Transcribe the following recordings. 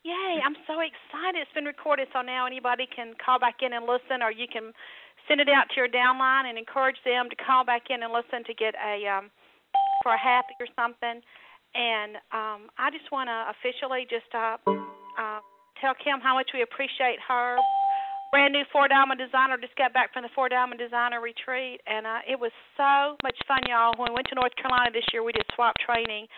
Yay, I'm so excited. It's been recorded, so now anybody can call back in and listen, or you can send it out to your downline and encourage them to call back in and listen to get for a happy or something. And I just want to officially just tell Kim how much we appreciate her. Brand new Four Diamond Designer, just got back from the Four Diamond Designer retreat, and it was so much fun, y'all. When we went to North Carolina this year, we did swap training.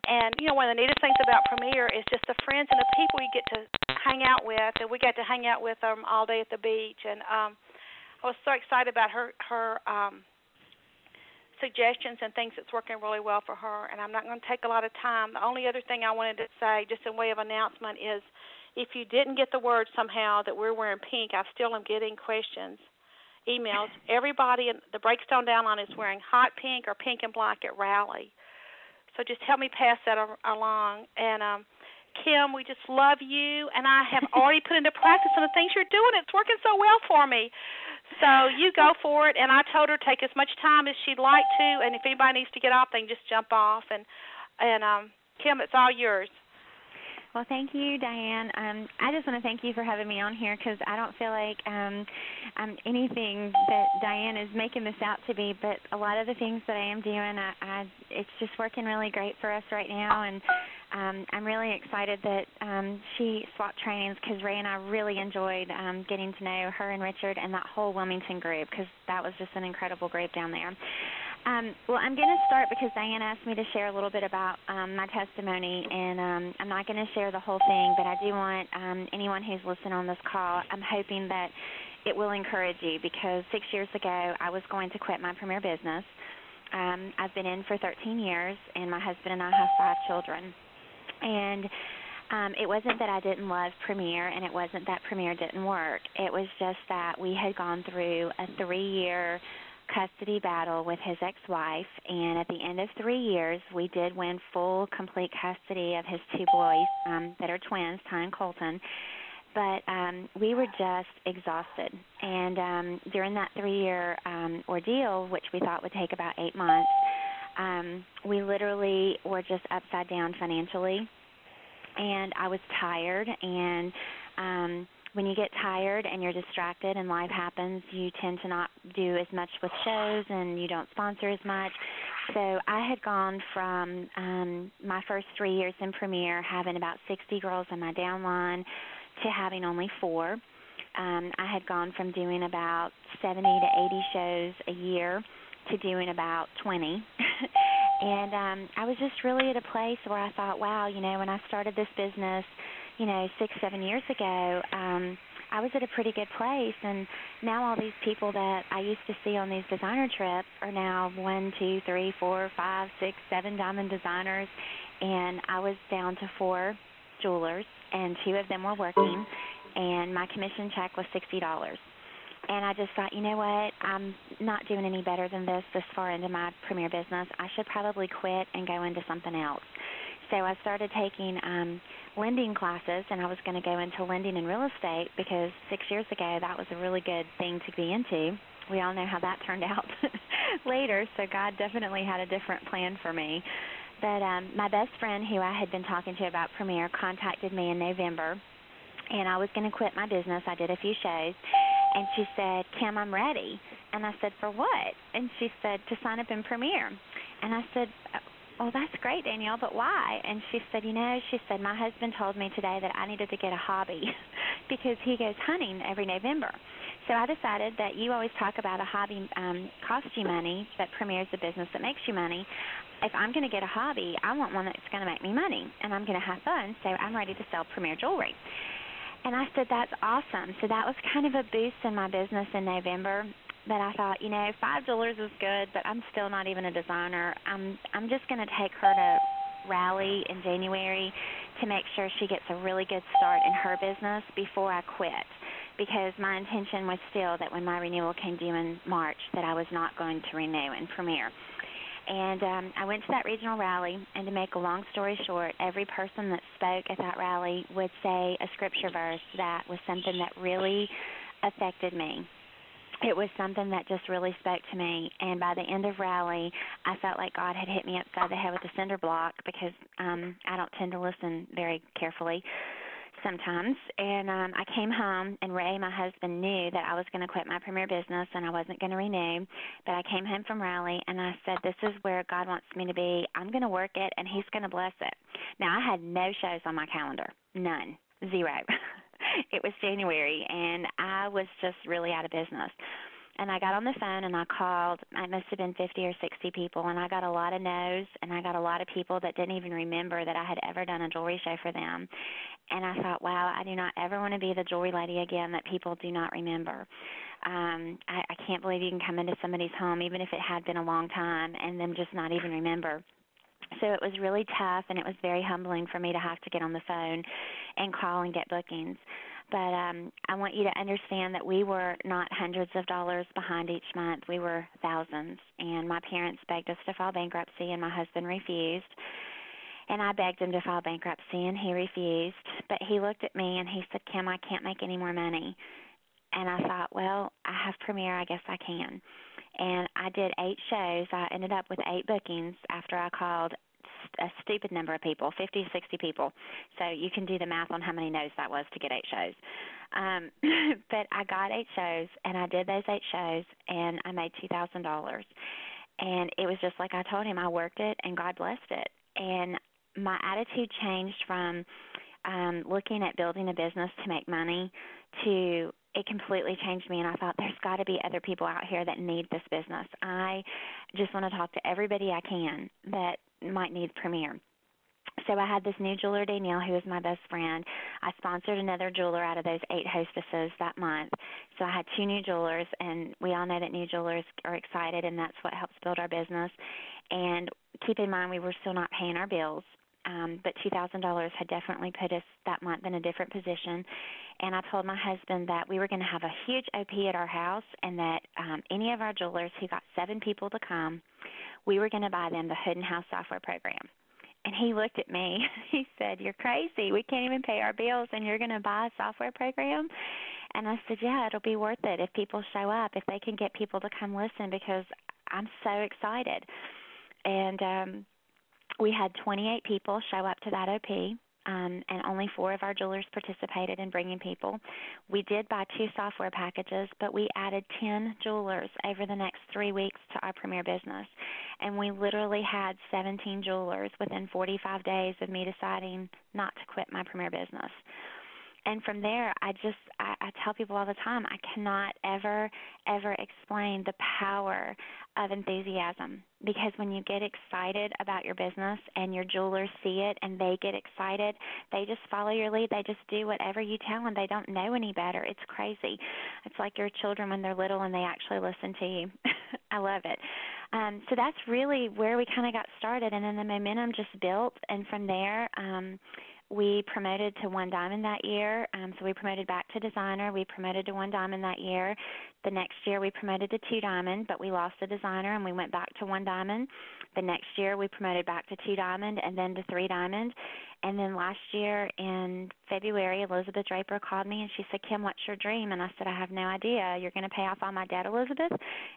And, one of the neatest things about Premier is just the friends and the people you get to hang out with, and we got to hang out with them all day at the beach. And I was so excited about her suggestions and things that's working really well for her, and I'm not going to take a lot of time. The only other thing I wanted to say, just in way of announcement, is if you didn't get the word somehow that we're wearing pink, I still am getting questions, emails. Everybody in the Breakstone Downline is wearing hot pink or pink and black at Rally. So just help me pass that along. And, Kim, we just love you, and I have already put into practice some of the things you're doing. It's working so well for me. So you go for it, and I told her to take as much time as she'd like to, and if anybody needs to get off, they can just jump off. And Kim, it's all yours. Well, thank you, Diane. I just want to thank you for having me on here because I don't feel like I'm anything that Diane is making this out to be, but a lot of the things that I am doing, it's just working really great for us right now, and I'm really excited that she swapped trainings because Ray and I really enjoyed getting to know her and Richard and that whole Wilmington group because that was just an incredible group down there. Well, I'm going to start because Diane asked me to share a little bit about my testimony, and I'm not going to share the whole thing, but I do want anyone who's listening on this call, I'm hoping that it will encourage you because 6 years ago I was going to quit my Premier business. I've been in for 13 years, and my husband and I have 5 children. And it wasn't that I didn't love Premier, and it wasn't that Premier didn't work. It was just that we had gone through a 3-year custody battle with his ex-wife, and at the end of 3 years, we did win full, complete custody of his 2 boys that are twins, Ty and Colton. But we were just exhausted. And during that 3-year ordeal, which we thought would take about 8 months, we literally were just upside down financially. And I was tired, and when you get tired and you're distracted and life happens, you tend to not do as much with shows and you don't sponsor as much. So I had gone from my first 3 years in Premier having about 60 girls in my downline to having only 4. I had gone from doing about 70 to 80 shows a year to doing about 20. And I was just really at a place where I thought, wow, when I started this business, 6-7 years ago, I was at a pretty good place, and now all these people that I used to see on these designer trips are now 1, 2, 3, 4, 5, 6, 7 diamond designers, and I was down to 4 jewelers, and 2 of them were working, and my commission check was $60. And I just thought, you know what, I'm not doing any better than this far into my Premier business. I should probably quit and go into something else. So I started taking lending classes, and I was going to go into lending and real estate because 6 years ago that was a really good thing to be into. We all know how that turned out later, so God definitely had a different plan for me. But my best friend who I had been talking to about Premier contacted me in November, and I was going to quit my business. I did a few shows, and she said, Kim, I'm ready. And I said, for what? And she said, to sign up in Premier. And I said, well, that's great, Danielle, but why? And she said, she said, my husband told me today that I needed to get a hobby because he goes hunting every November. So I decided that you always talk about a hobby costs you money, but Premier is a business that makes you money. If I'm going to get a hobby, I want one that's going to make me money, and I'm going to have fun, so I'm ready to sell Premier jewelry. And I said, that's awesome. So that was kind of a boost in my business in November. But I thought, 5 jewelers is good, but I'm still not even a designer. I'm just going to take her to Rally in January to make sure she gets a really good start in her business before I quit, because my intention was still that when my renewal came due in March that I was not going to renew in Premier. And I went to that regional rally, and to make a long story short, every person that spoke at that rally would say a scripture verse that was something that really affected me. It was something that just really spoke to me, and by the end of rally, I felt like God had hit me upside the head with a cinder block because I don't tend to listen very carefully. sometimes. And I came home, and Ray, my husband, knew that I was going to quit my premier business and I wasn't going to renew. But I came home from Raleigh, and I said, this is where God wants me to be. I'm going to work it, and he's going to bless it. Now, I had no shows on my calendar, none, zero. It was January, and I was just really out of business. And I got on the phone and I called, it must have been 50 or 60 people, and I got a lot of no's, and I got a lot of people that didn't even remember that I had ever done a jewelry show for them. And I thought, wow, I do not ever want to be the jewelry lady again that people do not remember. I can't believe you can come into somebody's home, even if it had been a long time, and them just not even remember. So it was really tough, and it was very humbling for me to have to get on the phone and call and get bookings. But I want you to understand that we were not hundreds of dollars behind each month. We were thousands. And my parents begged us to file bankruptcy, and my husband refused. And I begged him to file bankruptcy, and he refused. But he looked at me, and he said, Kim, I can't make any more money. And I thought, well, I have Premier, I guess I can. And I did 8 shows. I ended up with 8 bookings after I called a stupid number of people, 50, 60 people. So you can do the math on how many no's that was to get 8 shows. But I got 8 shows, and I did those 8 shows, and I made $2,000. And it was just like I told him, I worked it, and God blessed it. And my attitude changed from looking at building a business to make money to it completely changed me, and I thought there's got to be other people out here that need this business. I just want to talk to everybody I can that might need Premier. So I had this new jeweler, Danielle, who is my best friend. I sponsored another jeweler out of those 8 hostesses that month. So I had 2 new jewelers, and we all know that new jewelers are excited, and that's what helps build our business. And keep in mind, we were still not paying our bills. But $2,000 had definitely put us that month in a different position. And I told my husband that we were going to have a huge OP at our house, and that any of our jewelers who got 7 people to come, we were going to buy them the Hood and House software program. And he looked at me. He said, you're crazy. We can't even pay our bills, and you're going to buy a software program? And I said, yeah, it'll be worth it if people show up, if they can get people to come listen, because I'm so excited. And we had 28 people show up to that OP, and only 4 of our jewelers participated in bringing people. We did buy 2 software packages, but we added 10 jewelers over the next 3 weeks to our Premier business. And we literally had 17 jewelers within 45 days of me deciding not to quit my Premier business. And from there, I tell people all the time, I cannot ever explain the power of enthusiasm, because when you get excited about your business and your jewelers see it and they get excited, they just follow your lead. They just do whatever you tell them. They don't know any better. It's crazy. It's like your children when they're little and they actually listen to you. I love it. So that's really where we kind of got started, and then the momentum just built, and from there, we promoted to 1 diamond that year, so we promoted back to designer. We promoted to 1 diamond that year. The next year we promoted to 2 diamond, but we lost the designer and we went back to 1 diamond. The next year we promoted back to 2 diamond and then to 3 diamond. And then last year in February, Elizabeth Draper called me and she said, Kim, what's your dream? And I said, I have no idea. You're going to pay off all my debt, Elizabeth?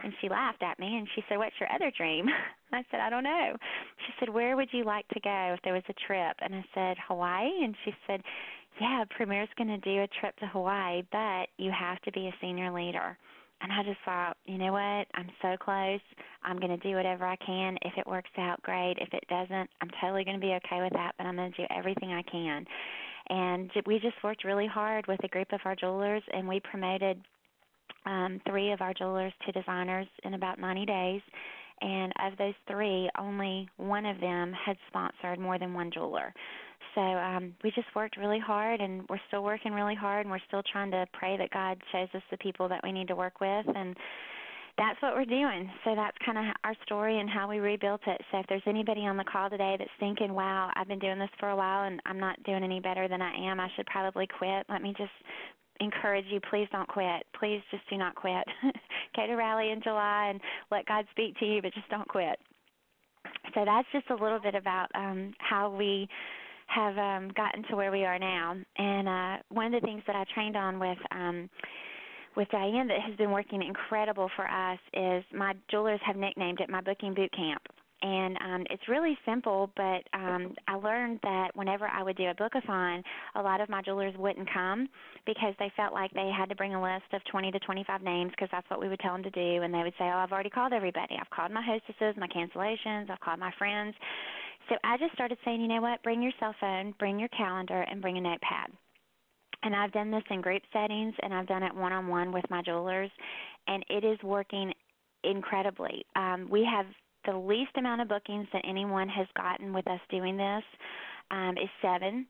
And she laughed at me and she said, what's your other dream? I said, I don't know. She said, where would you like to go if there was a trip? And I said, Hawaii. And she said, yeah, Premier's going to do a trip to Hawaii, but you have to be a senior leader. And I just thought, you know what, I'm so close. I'm going to do whatever I can. If it works out, great. If it doesn't, I'm totally going to be okay with that, but I'm going to do everything I can. And we just worked really hard with a group of our jewelers, and we promoted 3 of our jewelers to designers in about 90 days. And of those 3, only 1 of them had sponsored more than 1 jeweler. So we just worked really hard, and we're still working really hard, and we're still trying to pray that God shows us the people that we need to work with, and that's what we're doing. So that's kind of our story and how we rebuilt it. So if there's anybody on the call today that's thinking, wow, I've been doing this for a while, and I'm not doing any better than I am, I should probably quit, let me just encourage you, please don't quit. Please just do not quit. Go to Rally in July and let God speak to you, but just don't quit. So that's just a little bit about how we have gotten to where we are now. And one of the things that I trained on with Diane that has been working incredible for us is my jewelers have nicknamed it my booking boot camp. And it's really simple, but I learned that whenever I would do a book-a-thon, a lot of my jewelers wouldn't come because they felt like they had to bring a list of 20 to 25 names because that's what we would tell them to do. And they would say, oh, I've already called everybody. I've called my hostesses, my cancellations, I've called my friends. So I just started saying, you know what, bring your cell phone, bring your calendar, and bring a notepad. And I've done this in group settings, and I've done it one-on-one with my jewelers, and it is working incredibly. We have the least amount of bookings that anyone has gotten with us doing this is 7,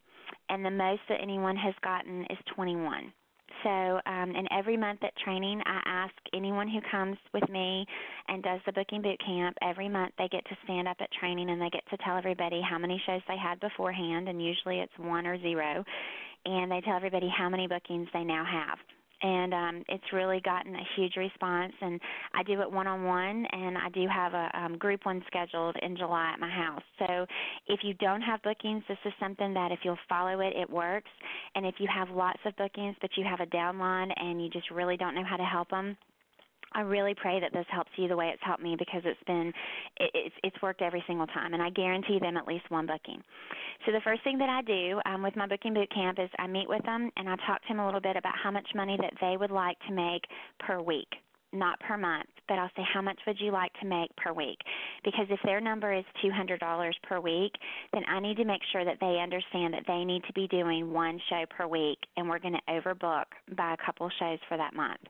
and the most that anyone has gotten is 21. So, and every month at training, I ask anyone who comes with me and does the booking boot camp, every month they get to stand up at training and they get to tell everybody how many shows they had beforehand, and usually it's 1 or 0, and they tell everybody how many bookings they now have. And it's really gotten a huge response, and I do it one-on-one, and I do have a group one scheduled in July at my house. So if you don't have bookings, this is something that if you'll follow it, it works. And if you have lots of bookings but you have a downline and you just really don't know how to help them, I really pray that this helps you the way it's helped me, because it's worked every single time, and I guarantee them at least one booking. So the first thing that I do with my booking boot camp is I meet with them and I talk to them a little bit about how much money that they would like to make per week. Not per month, but I'll say, how much would you like to make per week? Because if their number is $200 per week, then I need to make sure that they understand that they need to be doing 1 show per week, and we're going to overbook by a couple shows for that month.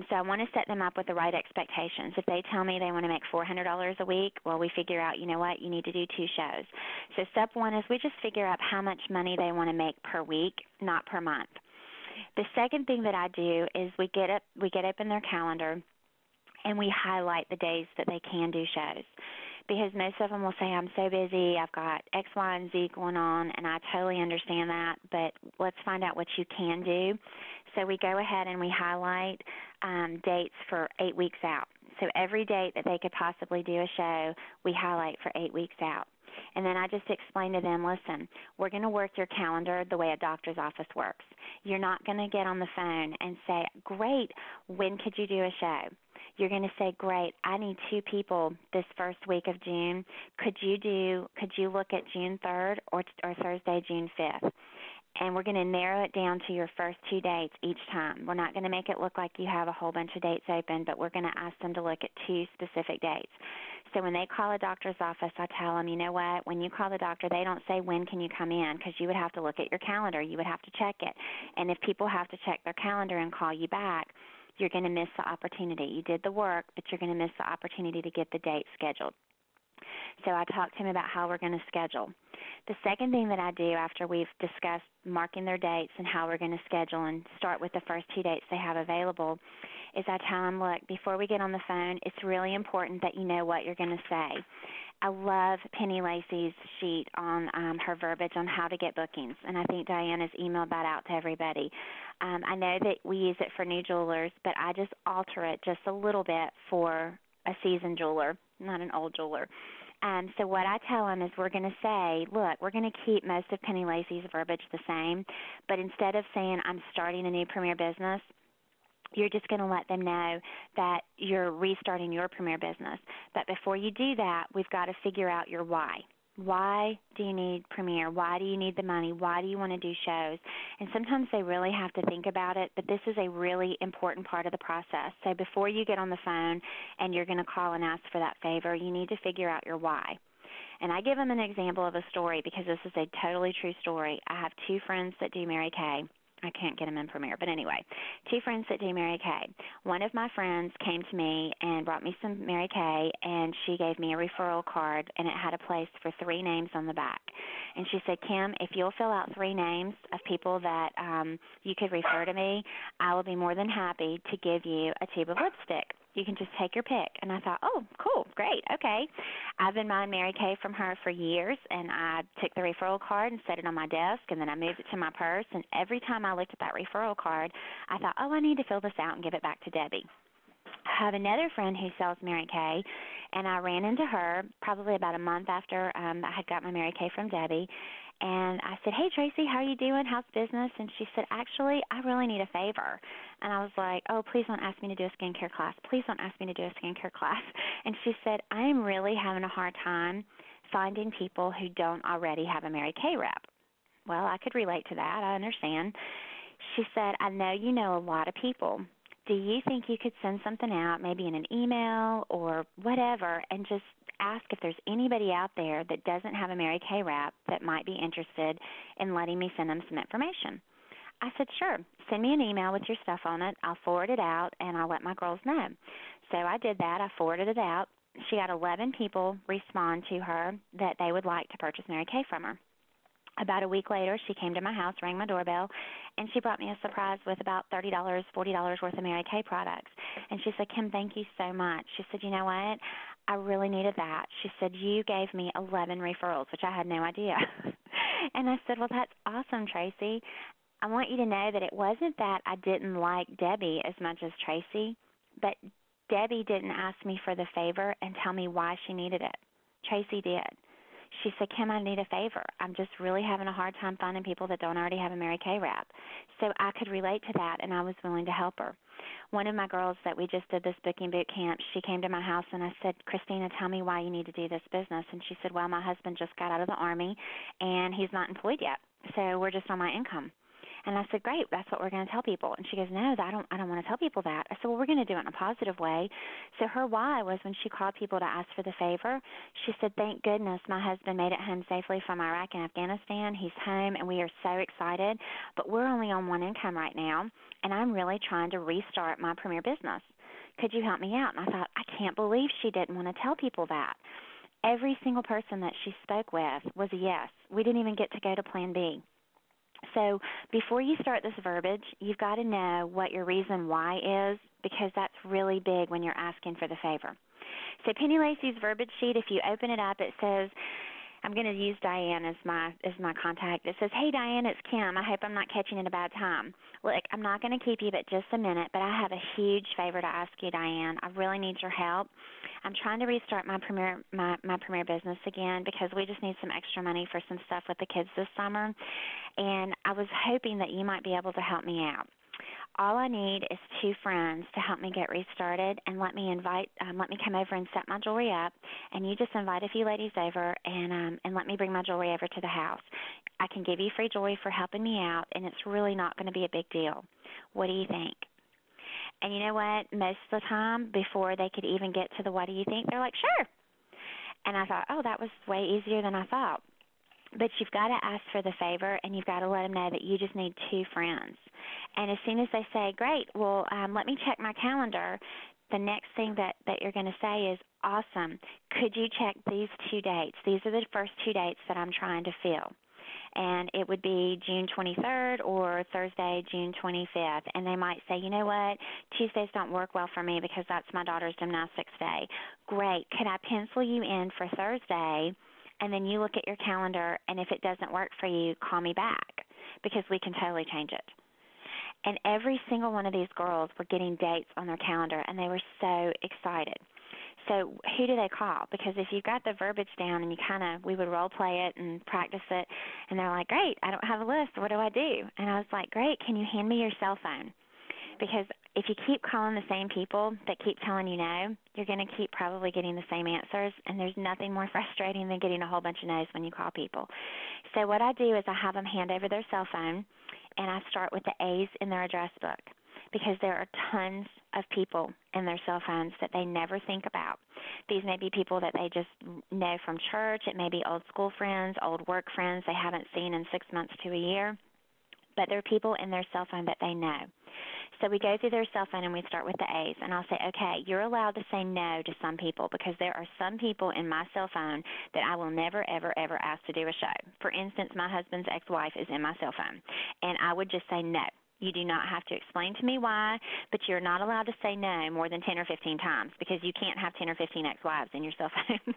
So I want to set them up with the right expectations. If they tell me they want to make $400 a week, well, we figure out, you know what, you need to do 2 shows. So step 1 is we just figure out how much money they want to make per week, not per month. The second thing that I do is we get up in their calendar and we highlight the days that they can do shows, because most of them will say, I'm so busy, I've got X, Y, and Z going on, and I totally understand that, but let's find out what you can do. So we go ahead and we highlight dates for 8 weeks out. So every date that they could possibly do a show, we highlight for 8 weeks out. And then I just explain to them, listen, we're going to work your calendar the way a doctor's office works. You're not going to get on the phone and say, great, when could you do a show? You're going to say, great, I need 2 people this first week of June. Could you look at June 3rd or Thursday, June 5th? And we're going to narrow it down to your first 2 dates each time. We're not going to make it look like you have a whole bunch of dates open, but we're going to ask them to look at 2 specific dates. So when they call a doctor's office, I tell them, you know what, when you call the doctor, they don't say, when can you come in? Because you would have to look at your calendar. You would have to check it. And if people have to check their calendar and call you back, you're going to miss the opportunity. You did the work, but you're going to miss the opportunity to get the date scheduled. So I talk to them about how we're going to schedule. The second thing that I do after we've discussed marking their dates and how we're going to schedule and start with the first 2 dates they have available is I tell them, look, before we get on the phone, it's really important that you know what you're going to say. I love Penny Lacey's sheet on her verbiage on how to get bookings, and I think Diana's emailed that out to everybody. I know that we use it for new jewelers, but I just alter it just a little bit for a seasoned jeweler, not an old jeweler. So what I tell them is we're going to say, look, we're going to keep most of Penny Lacey's verbiage the same, but instead of saying I'm starting a new premier business, you're just going to let them know that you're restarting your premier business. But before you do that, we've got to figure out your why. Why do you need Premier? Why do you need the money? Why do you want to do shows? And sometimes they really have to think about it, but this is a really important part of the process. So before you get on the phone and you're going to call and ask for that favor, you need to figure out your why. And I give them an example of a story because this is a totally true story. I have 2 friends that do Mary Kay. I can't get them in Premier, but anyway, 2 friends that do Mary Kay. One of my friends came to me and brought me some Mary Kay, and she gave me a referral card, and it had a place for 3 names on the back. And she said, Kim, if you'll fill out 3 names of people that you could refer to me, I will be more than happy to give you a tube of lipstick. You can just take your pick. And I thought, oh, cool, great, okay. I've been buying Mary Kay from her for years, and I took the referral card and set it on my desk, and then I moved it to my purse. And every time I looked at that referral card, I thought, oh, I need to fill this out and give it back to Debbie. I have another friend who sells Mary Kay, and I ran into her probably about a month after I had got my Mary Kay from Debbie, And I said, hey, Tracy, how are you doing? How's business? And she said, actually, I really need a favor. And I was like, oh, please don't ask me to do a skincare class. Please don't ask me to do a skincare class. And she said, I am really having a hard time finding people who don't already have a Mary Kay rep. Well, I could relate to that. I understand. She said, I know you know a lot of people. Do you think you could send something out, maybe in an email or whatever, and just ask if there's anybody out there that doesn't have a Mary Kay rep that might be interested in letting me send them some information? I said, sure. Send me an email with your stuff on it. I'll forward it out, and I'll let my girls know. So I did that. I forwarded it out. She had 11 people respond to her that they would like to purchase Mary Kay from her. About a week later, she came to my house, rang my doorbell, and she brought me a surprise with about $30, $40 worth of Mary Kay products. And she said, Kim, thank you so much. She said, you know what? I really needed that. She said, you gave me 11 referrals, which I had no idea. And I said, well, that's awesome, Tracy. I want you to know that it wasn't that I didn't like Debbie as much as Tracy, but Debbie didn't ask me for the favor and tell me why she needed it. Tracy did. She said, Kim, I need a favor. I'm just really having a hard time finding people that don't already have a Mary Kay rep. So I could relate to that, and I was willing to help her. One of my girls that we just did this booking boot camp, she came to my house, and I said, Christina, tell me why you need to do this business. And she said, well, my husband just got out of the Army, and he's not employed yet, so we're just on my income. And I said, great, that's what we're going to tell people. And she goes, no, I don't want to tell people that. I said, well, we're going to do it in a positive way. So her why was when she called people to ask for the favor, she said, thank goodness my husband made it home safely from Iraq and Afghanistan. He's home, and we are so excited. But we're only on one income right now, and I'm really trying to restart my premier business. Could you help me out? And I thought, I can't believe she didn't want to tell people that. Every single person that she spoke with was a yes. We didn't even get to go to plan B. So before you start this verbiage, you've got to know what your reason why is, because that's really big when you're asking for the favor. So Penny Lacey's verbiage sheet, if you open it up, it says, I'm going to use Diane as my contact. It says, hey, Diane, it's Kim. I hope I'm not catching it at a bad time. Look, I'm not going to keep you but just a minute, but I have a huge favor to ask you, Diane. I really need your help. I'm trying to restart my premier business again because we just need some extra money for some stuff with the kids this summer, and I was hoping that you might be able to help me out. All I need is 2 friends to help me get restarted, and let me come over and set my jewelry up, and you just invite a few ladies over and let me bring my jewelry over to the house. I can give you free jewelry for helping me out, and it's really not going to be a big deal. What do you think? And you know what? Most of the time, before they could even get to the what do you think, they're like, sure. And I thought, oh, that was way easier than I thought. But you've got to ask for the favor, and you've got to let them know that you just need 2 friends. And as soon as they say, great, well, let me check my calendar, the next thing that you're going to say is, awesome, could you check these 2 dates? These are the first 2 dates that I'm trying to fill. And it would be June 23rd or Thursday, June 25th. And they might say, you know what, Tuesdays don't work well for me because that's my daughter's gymnastics day. Great, can I pencil you in for Thursday? And then you look at your calendar, and if it doesn't work for you, call me back because we can totally change it. And every single one of these girls were getting dates on their calendar, and they were so excited. So who do they call? Because if you've got the verbiage down and we would role play it and practice it, and they're like, great, I don't have a list. What do I do? And I was like, great, can you hand me your cell phone? Because if you keep calling the same people that keep telling you no, you're going to keep probably getting the same answers, and there's nothing more frustrating than getting a whole bunch of no's when you call people. So what I do is I have them hand over their cell phone, and I start with the A's in their address book because there are tons of people in their cell phones that they never think about. These may be people that they just know from church. It may be old school friends, old work friends they haven't seen in 6 months to a year. But there are people in their cell phone that they know. So we go through their cell phone and we start with the A's. And I'll say, okay, you're allowed to say no to some people because there are some people in my cell phone that I will never, ever, ever ask to do a show. For instance, my husband's ex-wife is in my cell phone. And I would just say no. You do not have to explain to me why, but you're not allowed to say no more than 10 or 15 times because you can't have 10 or 15 ex-wives in your cell phone.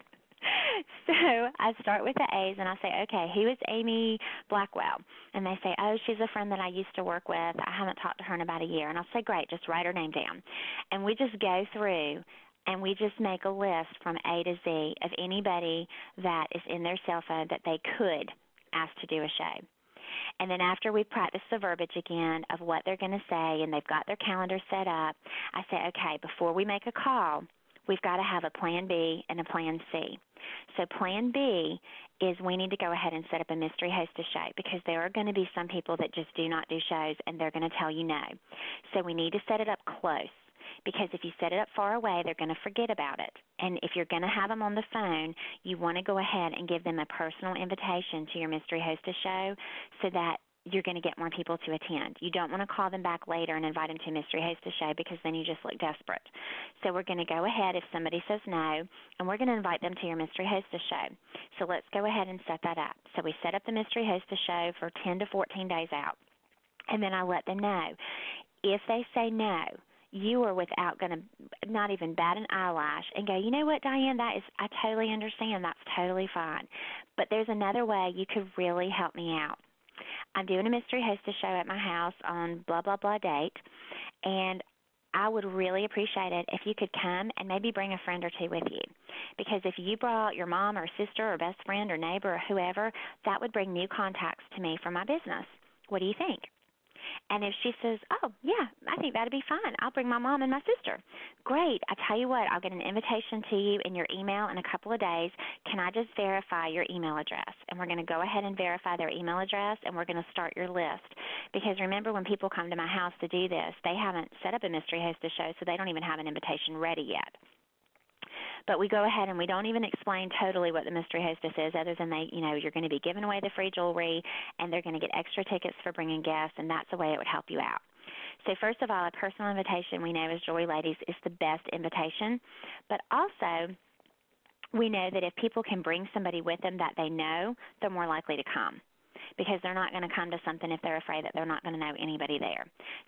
So I start with the A's, and I say, okay, who is Amy Blackwell? And they say, oh, she's a friend that I used to work with. I haven't talked to her in about a year. And I'll say, great, just write her name down. And we just go through, and we just make a list from A to Z of anybody that is in their cell phone that they could asked to do a show. And then after we practice the verbiage again of what they're going to say and they've got their calendar set up, I say, okay, before we make a call, we've got to have a plan B and a plan C. So plan B is we need to go ahead and set up a mystery hostess show because there are going to be some people that just do not do shows and they're going to tell you no. So we need to set it up close because if you set it up far away, they're going to forget about it. And if you're going to have them on the phone, you want to go ahead and give them a personal invitation to your mystery hostess show so that you're going to get more people to attend. You don't want to call them back later and invite them to a mystery hostess show because then you just look desperate. So we're going to go ahead if somebody says no, and we're going to invite them to your mystery hostess show. So let's go ahead and set that up. So we set up the mystery hostess show for 10 to 14 days out, and then I let them know. If they say no, you are without going to not even bat an eyelash and go, you know what, Diane, I totally understand. That's totally fine. But there's another way you could really help me out. I'm doing a mystery hostess show at my house on blah, blah, blah date, and I would really appreciate it if you could come and maybe bring a friend or two with you. Because if you brought your mom or sister or best friend or neighbor or whoever, that would bring new contacts to me for my business. What do you think? And if she says, oh, yeah, I think that'd be fine. I'll bring my mom and my sister. Great. I tell you what, I'll get an invitation to you in your email in a couple of days. Can I just verify your email address? And we're going to go ahead and verify their email address, and we're going to start your list. Because remember, when people come to my house to do this, they haven't set up a mystery hostess show, so they don't even have an invitation ready yet. But we go ahead and we don't even explain totally what the mystery hostess is other than you're going to be giving away the free jewelry and they're going to get extra tickets for bringing guests, and that's the way it would help you out. So first of all, a personal invitation we know as Jewelry Ladies is the best invitation. But also we know that if people can bring somebody with them that they know, they're more likely to come, because they're not going to come to something if they're afraid that they're not going to know anybody there.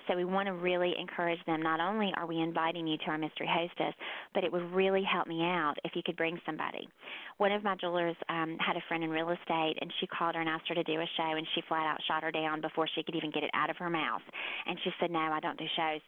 So we want to really encourage them. Not only are we inviting you to our mystery hostess, but it would really help me out if you could bring somebody. One of my jewelers had a friend in real estate, and she called her and asked her to do a show, and she flat out shot her down before she could even get it out of her mouth. And she said, no, I don't do shows.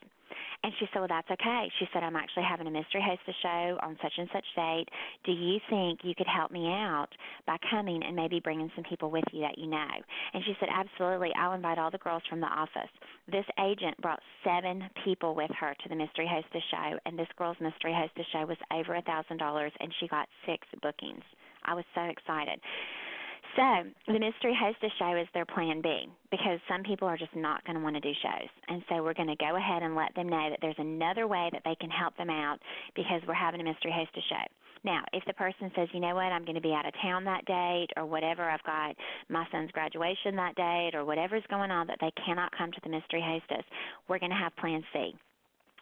And she said, well, that's okay. She said, I'm actually having a mystery hostess show on such and such date. Do you think you could help me out by coming and maybe bringing some people with you that you know? And she said, absolutely. I'll invite all the girls from the office. This agent brought 7 people with her to the mystery hostess show, and this girl's mystery hostess show was over $1,000, and she got 6 bookings. I was so excited. So the mystery hostess show is their plan B, because some people are just not going to want to do shows. And so we're going to go ahead and let them know that there's another way that they can help them out because we're having a mystery hostess show. Now, if the person says, you know what, I'm going to be out of town that date or whatever, I've got my son's graduation that date or whatever's going on that they cannot come to the mystery hostess, we're going to have plan C.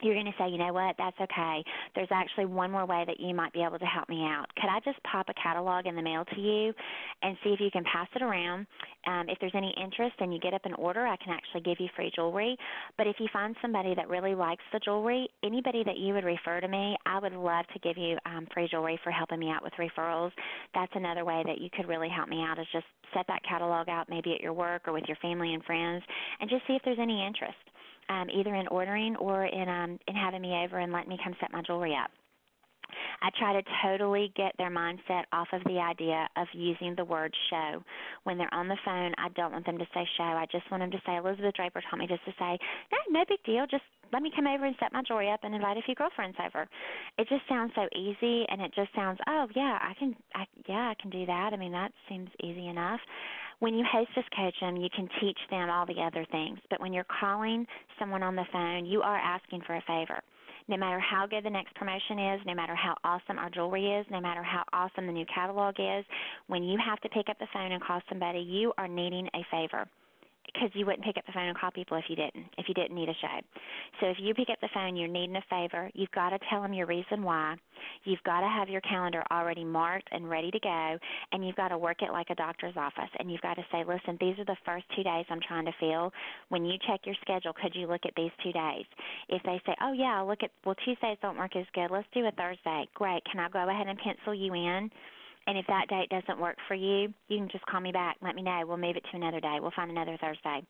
You're going to say, you know what, that's okay. There's actually one more way that you might be able to help me out. Could I just pop a catalog in the mail to you and see if you can pass it around? If there's any interest and you get up an order, I can actually give you free jewelry. But if you find somebody that really likes the jewelry, anybody that you would refer to me, I would love to give you free jewelry for helping me out with referrals. That's another way that you could really help me out, is just set that catalog out maybe at your work or with your family and friends and just see if there's any interest. Either in ordering or in having me over and letting me come set my jewelry up. I try to totally get their mindset off of the idea of using the word show. When they're on the phone, I don't want them to say show. I just want them to say, Elizabeth Draper told me just to say, no big deal. Just let me come over and set my jewelry up and invite a few girlfriends over. It just sounds so easy, and it just sounds, oh, yeah, I can do that. I mean, that seems easy enough. When you hostess coach them, you can teach them all the other things. But when you're calling someone on the phone, you are asking for a favor. No matter how good the next promotion is, no matter how awesome our jewelry is, no matter how awesome the new catalog is, when you have to pick up the phone and call somebody, you are needing a favor. Because you wouldn't pick up the phone and call people if you didn't need a show. So if you pick up the phone, you're needing a favor. You've got to tell them your reason why. You've got to have your calendar already marked and ready to go, and you've got to work it like a doctor's office. And you've got to say, listen, these are the first 2 days I'm trying to fill. When you check your schedule, could you look at these 2 days? If they say, oh, yeah, Tuesdays don't work as good. Let's do a Thursday. Great. Can I go ahead and pencil you in? And if that date doesn't work for you, you can just call me back. Let me know. We'll move it to another day. We'll find another Thursday.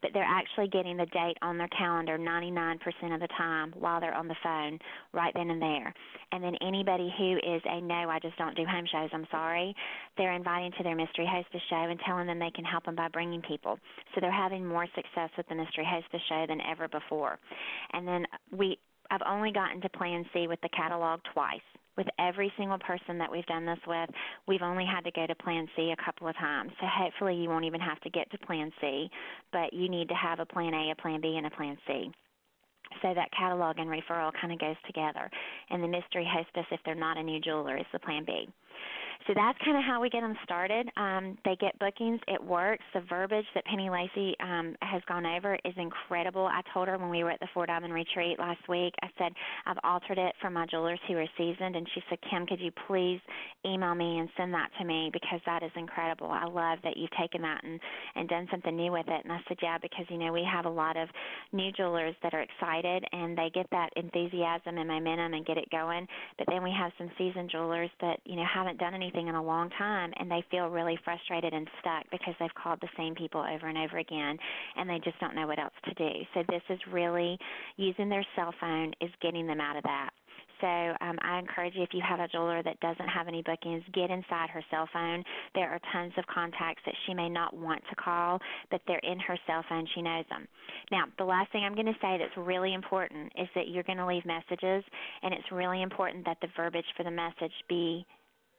but they're actually getting the date on their calendar 99% of the time while they're on the phone right then and there. And then anybody who is a no, I just don't do home shows, I'm sorry, they're inviting to their Mystery Hostess show and telling them they can help them by bringing people. So they're having more success with the Mystery Hostess show than ever before. And then I've only gotten to Plan C with the catalog twice. With every single person that we've done this with, we've only had to go to Plan C a couple of times. So hopefully you won't even have to get to Plan C, but you need to have a Plan A, a Plan B, and a Plan C. So that catalog and referral kind of goes together. And the Mystery Hostess, if they're not a new jeweler, is the Plan B. So that's kind of how we get them started. They get bookings. It works. The verbiage that Penny Lacey has gone over is incredible. I told her when we were at the Four Diamond Retreat last week, I said, I've altered it for my jewelers who are seasoned. And she said, Kim, could you please email me and send that to me because that is incredible. I love that you've taken that and done something new with it. And I said, yeah, because, we have a lot of new jewelers that are excited and they get that enthusiasm and momentum and get it going. But then we have some seasoned jewelers that, haven't done anything in a long time, and they feel really frustrated and stuck because they've called the same people over and over again, and they just don't know what else to do. So this is really using their cell phone is getting them out of that. So I encourage you, if you have a jeweler that doesn't have any bookings, get inside her cell phone. There are tons of contacts that she may not want to call, but they're in her cell phone. She knows them. Now, the last thing I'm going to say that's really important is that you're going to leave messages, and it's really important that the verbiage for the message be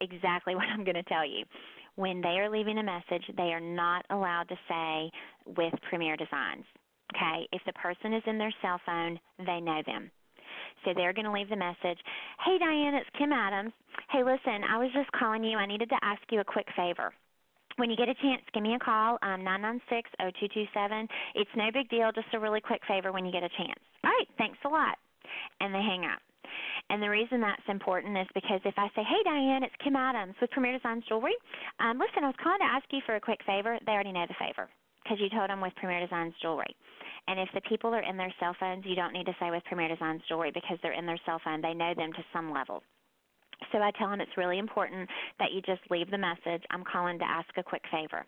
exactly what I'm going to tell you. When they are leaving a message, they are not allowed to say with Premier Designs. Okay? If the person is in their cell phone, they know them. So they're going to leave the message, hey, Diane, it's Kim Adams. Hey, listen, I was just calling you. I needed to ask you a quick favor. When you get a chance, give me a call, 996-0227. It's no big deal, just a really quick favor when you get a chance. All right, thanks a lot. And they hang up. And the reason that's important is because if I say, hey, Diane, it's Kim Adams with Premier Designs Jewelry. Listen, I was calling to ask you for a quick favor. They already know the favor because you told them with Premier Designs Jewelry. And if the people are in their cell phones, you don't need to say with Premier Designs Jewelry because they're in their cell phone. They know them to some level. So I tell them it's really important that you just leave the message, I'm calling to ask a quick favor.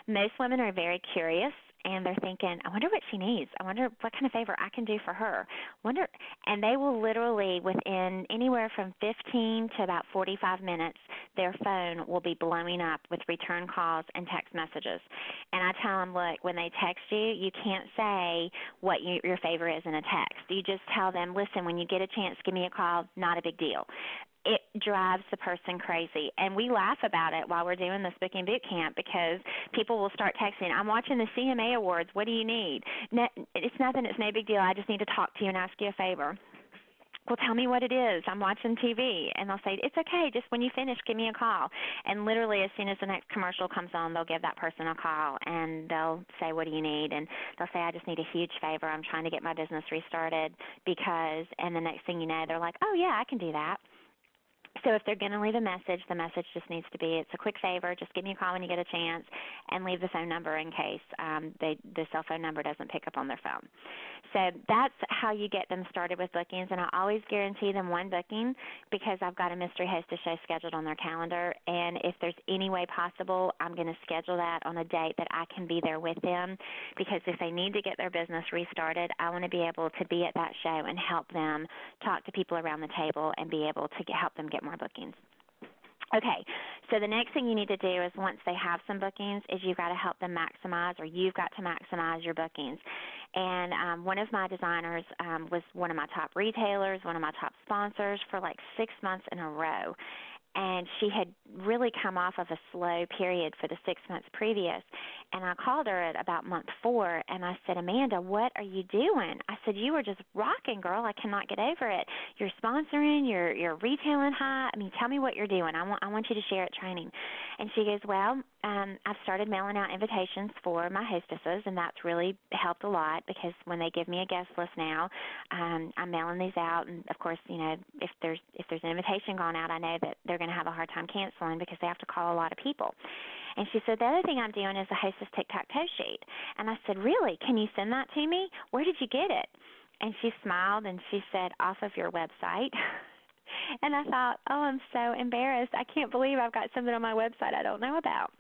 Most women are very curious, and they're thinking, I wonder what she needs. I wonder what kind of favor I can do for her. And they will literally, within anywhere from 15 to about 45 minutes, their phone will be blowing up with return calls and text messages. And I tell them, look, when they text you, you can't say what your favor is in a text. You just tell them, listen, when you get a chance, give me a call, not a big deal. It drives the person crazy. And we laugh about it while we're doing this booking boot camp because people will start texting, I'm watching the CMA Awards. What do you need? It's nothing. It's no big deal. I just need to talk to you and ask you a favor. Well, tell me what it is. I'm watching TV. And they'll say, it's okay. Just when you finish, give me a call. And literally as soon as the next commercial comes on, they'll give that person a call, and they'll say, what do you need? And they'll say, I just need a huge favor. I'm trying to get my business restarted because, and the next thing you know, they're like, oh, yeah, I can do that. So if they're going to leave a message, the message just needs to be, it's a quick favor, just give me a call when you get a chance, and leave the phone number in case the cell phone number doesn't pick up on their phone. So that's how you get them started with bookings, and I always guarantee them one booking because I've got a Mystery Hostess show scheduled on their calendar, and if there's any way possible, I'm going to schedule that on a date that I can be there with them because if they need to get their business restarted, I want to be able to be at that show and help them talk to people around the table and be able to help them get more bookings. Okay, so the next thing you need to do is once they have some bookings is you've got to help them maximize, or you've got to maximize your bookings. And one of my designers was one of my top retailers, one of my top sponsors for like 6 months in a row. And she had really come off of a slow period for the 6 months previous. And I called her at about month 4, and I said, Amanda, what are you doing? I said, you were just rocking, girl. I cannot get over it. You're sponsoring, you're retailing high. I mean, tell me what you're doing. I want you to share at training. And she goes, well, I've started mailing out invitations for my hostesses, and that's really helped a lot because when they give me a guest list now, I'm mailing these out. And, of course, if there's an invitation gone out, I know that they're going to have a hard time canceling because they have to call a lot of people. And she said, the other thing I'm doing is a Hostess tic-tac-toe sheet. And I said, really? Can you send that to me? Where did you get it? And she smiled and she said, off of your website. And I thought, oh, I'm so embarrassed. I can't believe I've got something on my website I don't know about.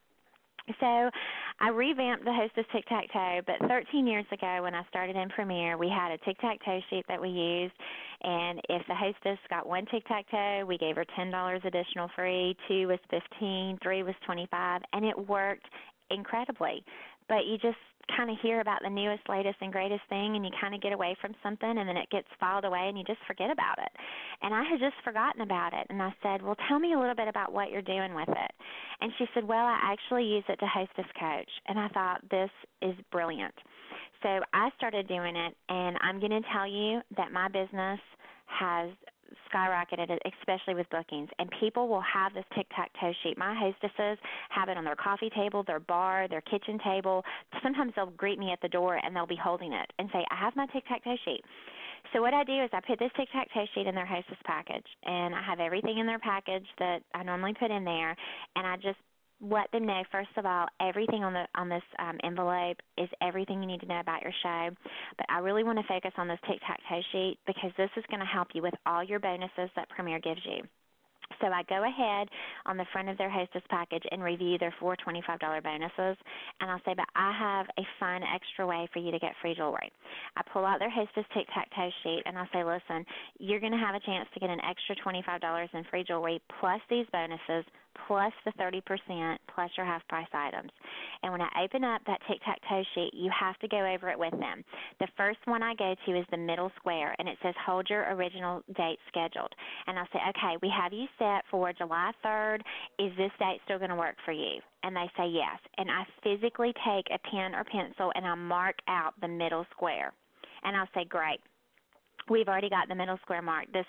So I revamped the Hostess Tic-Tac-Toe, but 13 years ago when I started in Premier, we had a tic-tac-toe sheet that we used, and if the hostess got one tic-tac-toe, we gave her $10 additional free, 2 was 15, 3 was 25, and it worked incredibly. But you just kind of hear about the newest, latest, and greatest thing, and you kind of get away from something, and then it gets filed away, and you just forget about it. And I had just forgotten about it, and I said, well, tell me a little bit about what you're doing with it. And she said, well, I actually use it to Hostess Coach. And I thought, this is brilliant. So I started doing it, and I'm going to tell you that my business has skyrocketed, especially with bookings, and people will have this tic-tac-toe sheet. My hostesses have it on their coffee table, their bar, their kitchen table. Sometimes they'll greet me at the door, and they'll be holding it and say, I have my tic-tac-toe sheet. So what I do is I put this tic-tac-toe sheet in their hostess package, and I have everything in their package that I normally put in there, and I just let them know, first of all, everything on this envelope is everything you need to know about your show. But I really want to focus on this tic-tac-toe sheet because this is going to help you with all your bonuses that Premier gives you. So I go ahead on the front of their hostess package and review their 4 $25 bonuses, and I'll say, but I have a fun extra way for you to get free jewelry. I pull out their hostess tic-tac-toe sheet, and I'll say, listen, you're going to have a chance to get an extra $25 in free jewelry plus these bonuses plus the 30% plus your half-price items. And when I open up that tic-tac-toe sheet, you have to go over it with them. The first one I go to is the middle square, and it says hold your original date scheduled. And I'll say, okay, we have you set for July 3rd. Is this date still going to work for you? And they say yes. And I physically take a pen or pencil, and I mark out the middle square. And I'll say, great. We've already got the middle square mark. This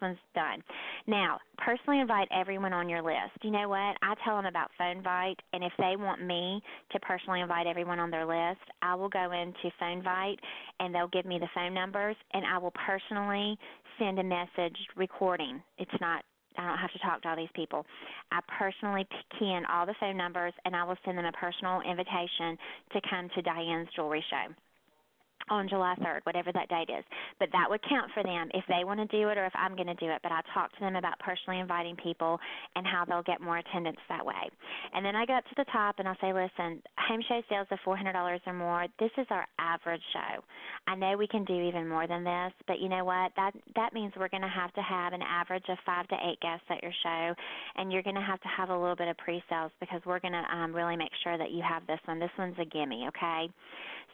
one's done. Now, personally invite everyone on your list. You know what? I tell them about PhoneVite, and if they want me to personally invite everyone on their list, I will go into PhoneVite, and they'll give me the phone numbers, and I will personally send a message recording. I don't have to talk to all these people. I personally key in all the phone numbers, and I will send them a personal invitation to come to Diane's jewelry show on July 3rd, whatever that date is. But that would count for them if they want to do it or if I'm going to do it. But I talk to them about personally inviting people and how they'll get more attendance that way. And then I go up to the top and I'll say, listen, home show sales of $400 or more, this is our average show. I know we can do even more than this, but you know what? That means we're going to have an average of 5 to 8 guests at your show, and you're going to have a little bit of pre-sales because we're going to really make sure that you have this one. This one's a gimme, okay?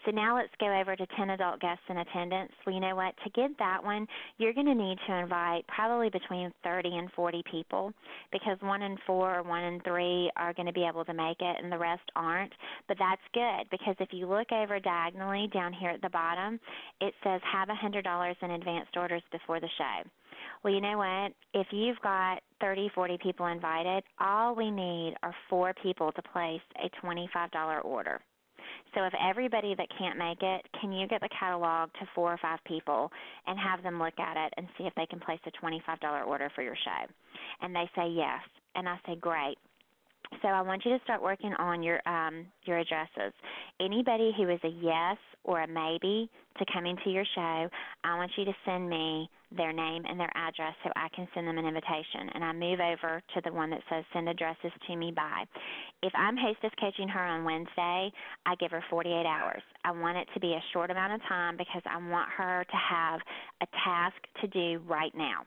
So now let's go over to 10 adult guests in attendance. Well, you know what? To get that one, you're going to need to invite probably between 30 and 40 people because 1 in 4 or 1 in 3 are going to be able to make it and the rest aren't. But that's good because if you look over diagonally down here at the bottom, it says have $100 in advanced orders before the show. Well, you know what? If you've got 30, 40 people invited, all we need are 4 people to place a $25 order. So if everybody that can't make it, can you get the catalog to 4 or 5 people and have them look at it and see if they can place a $25 order for your show? And they say yes. And I say, great. So I want you to start working on your addresses. Anybody who is a yes or a maybe to come into your show, I want you to send me their name and their address so I can send them an invitation. And I move over to the one that says send addresses to me by. If I'm hostess coaching her on Wednesday, I give her 48 hours. I want it to be a short amount of time because I want her to have a task to do right now.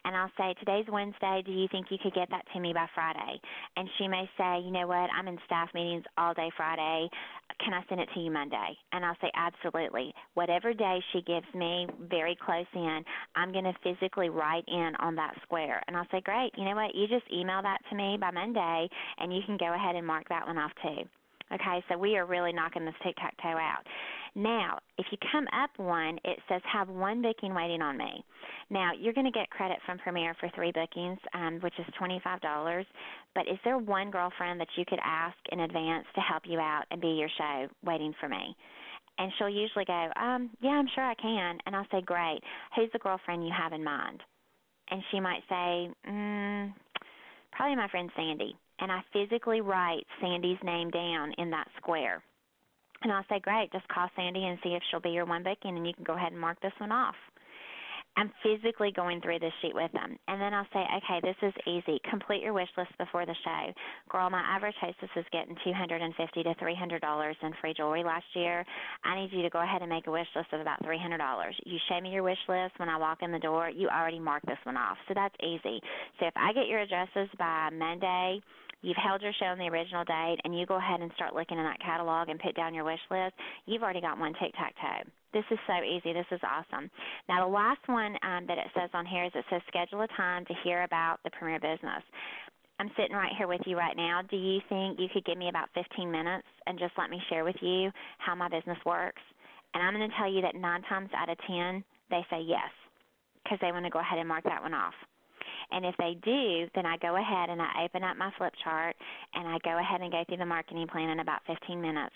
And I'll say, today's Wednesday, do you think you could get that to me by Friday? And she may say, you know what, I'm in staff meetings all day Friday. Can I send it to you Monday? And I'll say, absolutely. Whatever day she gives me very close in, I'm going to physically write in on that square. And I'll say, great, you know what, you just email that to me by Monday, and you can go ahead and mark that one off too. Okay, so we are really knocking this tic-tac-toe out. Now, if you come up one, it says have 1 booking waiting on me. Now, you're going to get credit from Premier for 3 bookings, which is $25. But is there one girlfriend that you could ask in advance to help you out and be your show waiting for me? And she'll usually go, yeah, I'm sure I can. And I'll say, great. Who's the girlfriend you have in mind? And she might say, probably my friend Sandy. And I physically write Sandy's name down in that square. And I'll say, great, just call Sandy and see if she'll be your 1 booking, and you can go ahead and mark this one off. I'm physically going through this sheet with them. And then I'll say, okay, this is easy. Complete your wish list before the show. Girl, my average hostess is getting $250 to $300 in free jewelry last year. I need you to go ahead and make a wish list of about $300. You show me your wish list when I walk in the door. You already marked this one off. So that's easy. So if I get your addresses by Monday, you've held your show on the original date, and you go ahead and start looking in that catalog and put down your wish list, you've already got one tic-tac-toe. This is so easy. This is awesome. Now, the last one that it says on here is it says schedule a time to hear about the Premier Business. I'm sitting right here with you right now. Do you think you could give me about 15 minutes and just let me share with you how my business works? And I'm going to tell you that 9 times out of 10, they say yes because they want to go ahead and mark that one off. And if they do, then I go ahead and I open up my flip chart and I go ahead and go through the marketing plan in about 15 minutes.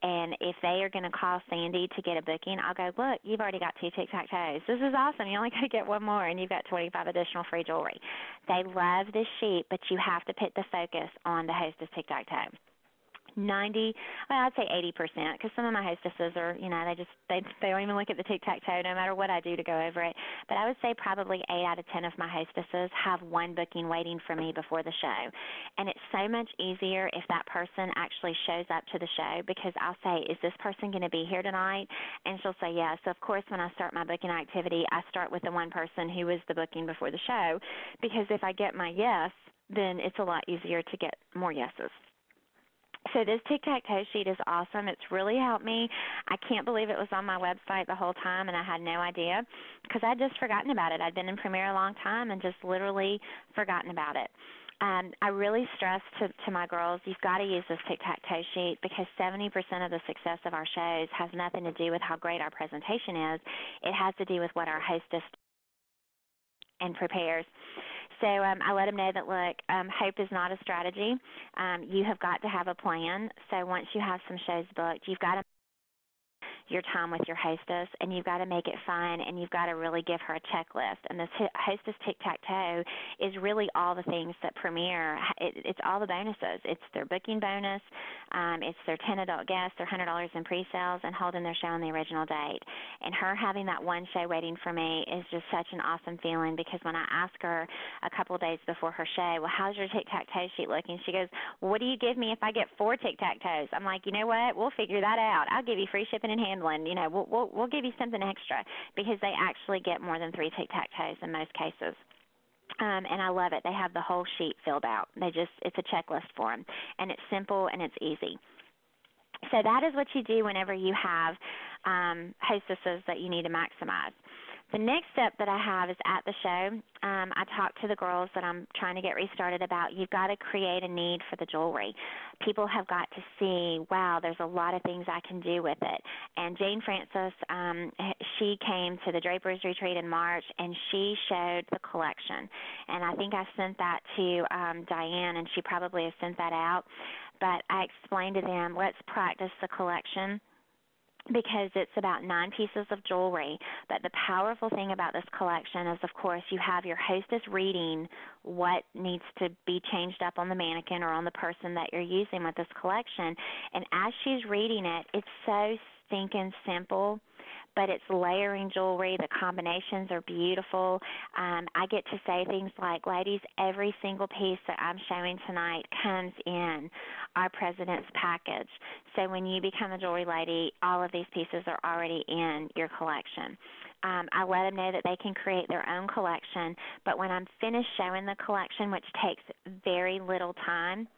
And if they are going to call Sandy to get a booking, I'll go, look, you've already got 2 tic-tac-toes. This is awesome. You only got to get one more, and you've got 25 additional free jewelry. They love this sheet, but you have to put the focus on the Hostess tic-tac-toe. 90, well, I'd say 80%, because some of my hostesses are, they don't even look at the tic-tac-toe no matter what I do to go over it. But I would say probably 8 out of 10 of my hostesses have one booking waiting for me before the show. And it's so much easier if that person actually shows up to the show, because I'll say, is this person going to be here tonight? And she'll say yes. So, of course, when I start my booking activity, I start with the one person who is the booking before the show, because if I get my yes, then it's a lot easier to get more yeses. So this tic-tac-toe sheet is awesome. It's really helped me. I can't believe it was on my website the whole time, and I had no idea because I'd just forgotten about it. I'd been in Premier a long time and just literally forgotten about it. I really stress to my girls, you've got to use this tic-tac-toe sheet because 70% of the success of our shows has nothing to do with how great our presentation is. It has to do with what our hostess and prepares. So I let them know that, look, hope is not a strategy. You have got to have a plan. So once you have some shows booked, you've got to your time with your hostess, and you've got to make it fun, and you've got to really give her a checklist. And this hostess tic-tac-toe is really all the things that Premier, it's all the bonuses. It's their booking bonus, it's their 10 adult guests, their $100 in pre-sales, and holding their show on the original date. And her having that one show waiting for me is just such an awesome feeling, because when I ask her a couple of days before her show, well, how's your tic-tac-toe sheet looking? She goes, well, what do you give me if I get 4 tic-tac-toes? I'm like, you know what? We'll figure that out. I'll give you free shipping and handling. We'll give you something extra, because they actually get more than 3 tic-tac-toes in most cases. And I love it. They have the whole sheet filled out. It's a checklist for them, and it's simple and it's easy. So that is what you do whenever you have hostesses that you need to maximize. The next step that I have is at the show. I talk to the girls that I'm trying to get restarted about, you've got to create a need for the jewelry. People have got to see, wow, there's a lot of things I can do with it. And Jane Francis, she came to the Drapers Retreat in March, and she showed the collection. And I think I sent that to Diane, and she probably has sent that out. But I explained to them, let's practice the collection, because it's about 9 pieces of jewelry. But the powerful thing about this collection is, of course, you have your hostess reading what needs to be changed up on the mannequin or on the person that you're using with this collection. And as she's reading it, it's so stinking simple, but it's layering jewelry. The combinations are beautiful. I get to say things like, ladies, every single piece that I'm showing tonight comes in our President's package. So when you become a jewelry lady, all of these pieces are already in your collection. I let them know that they can create their own collection, but when I'm finished showing the collection, which takes very little time,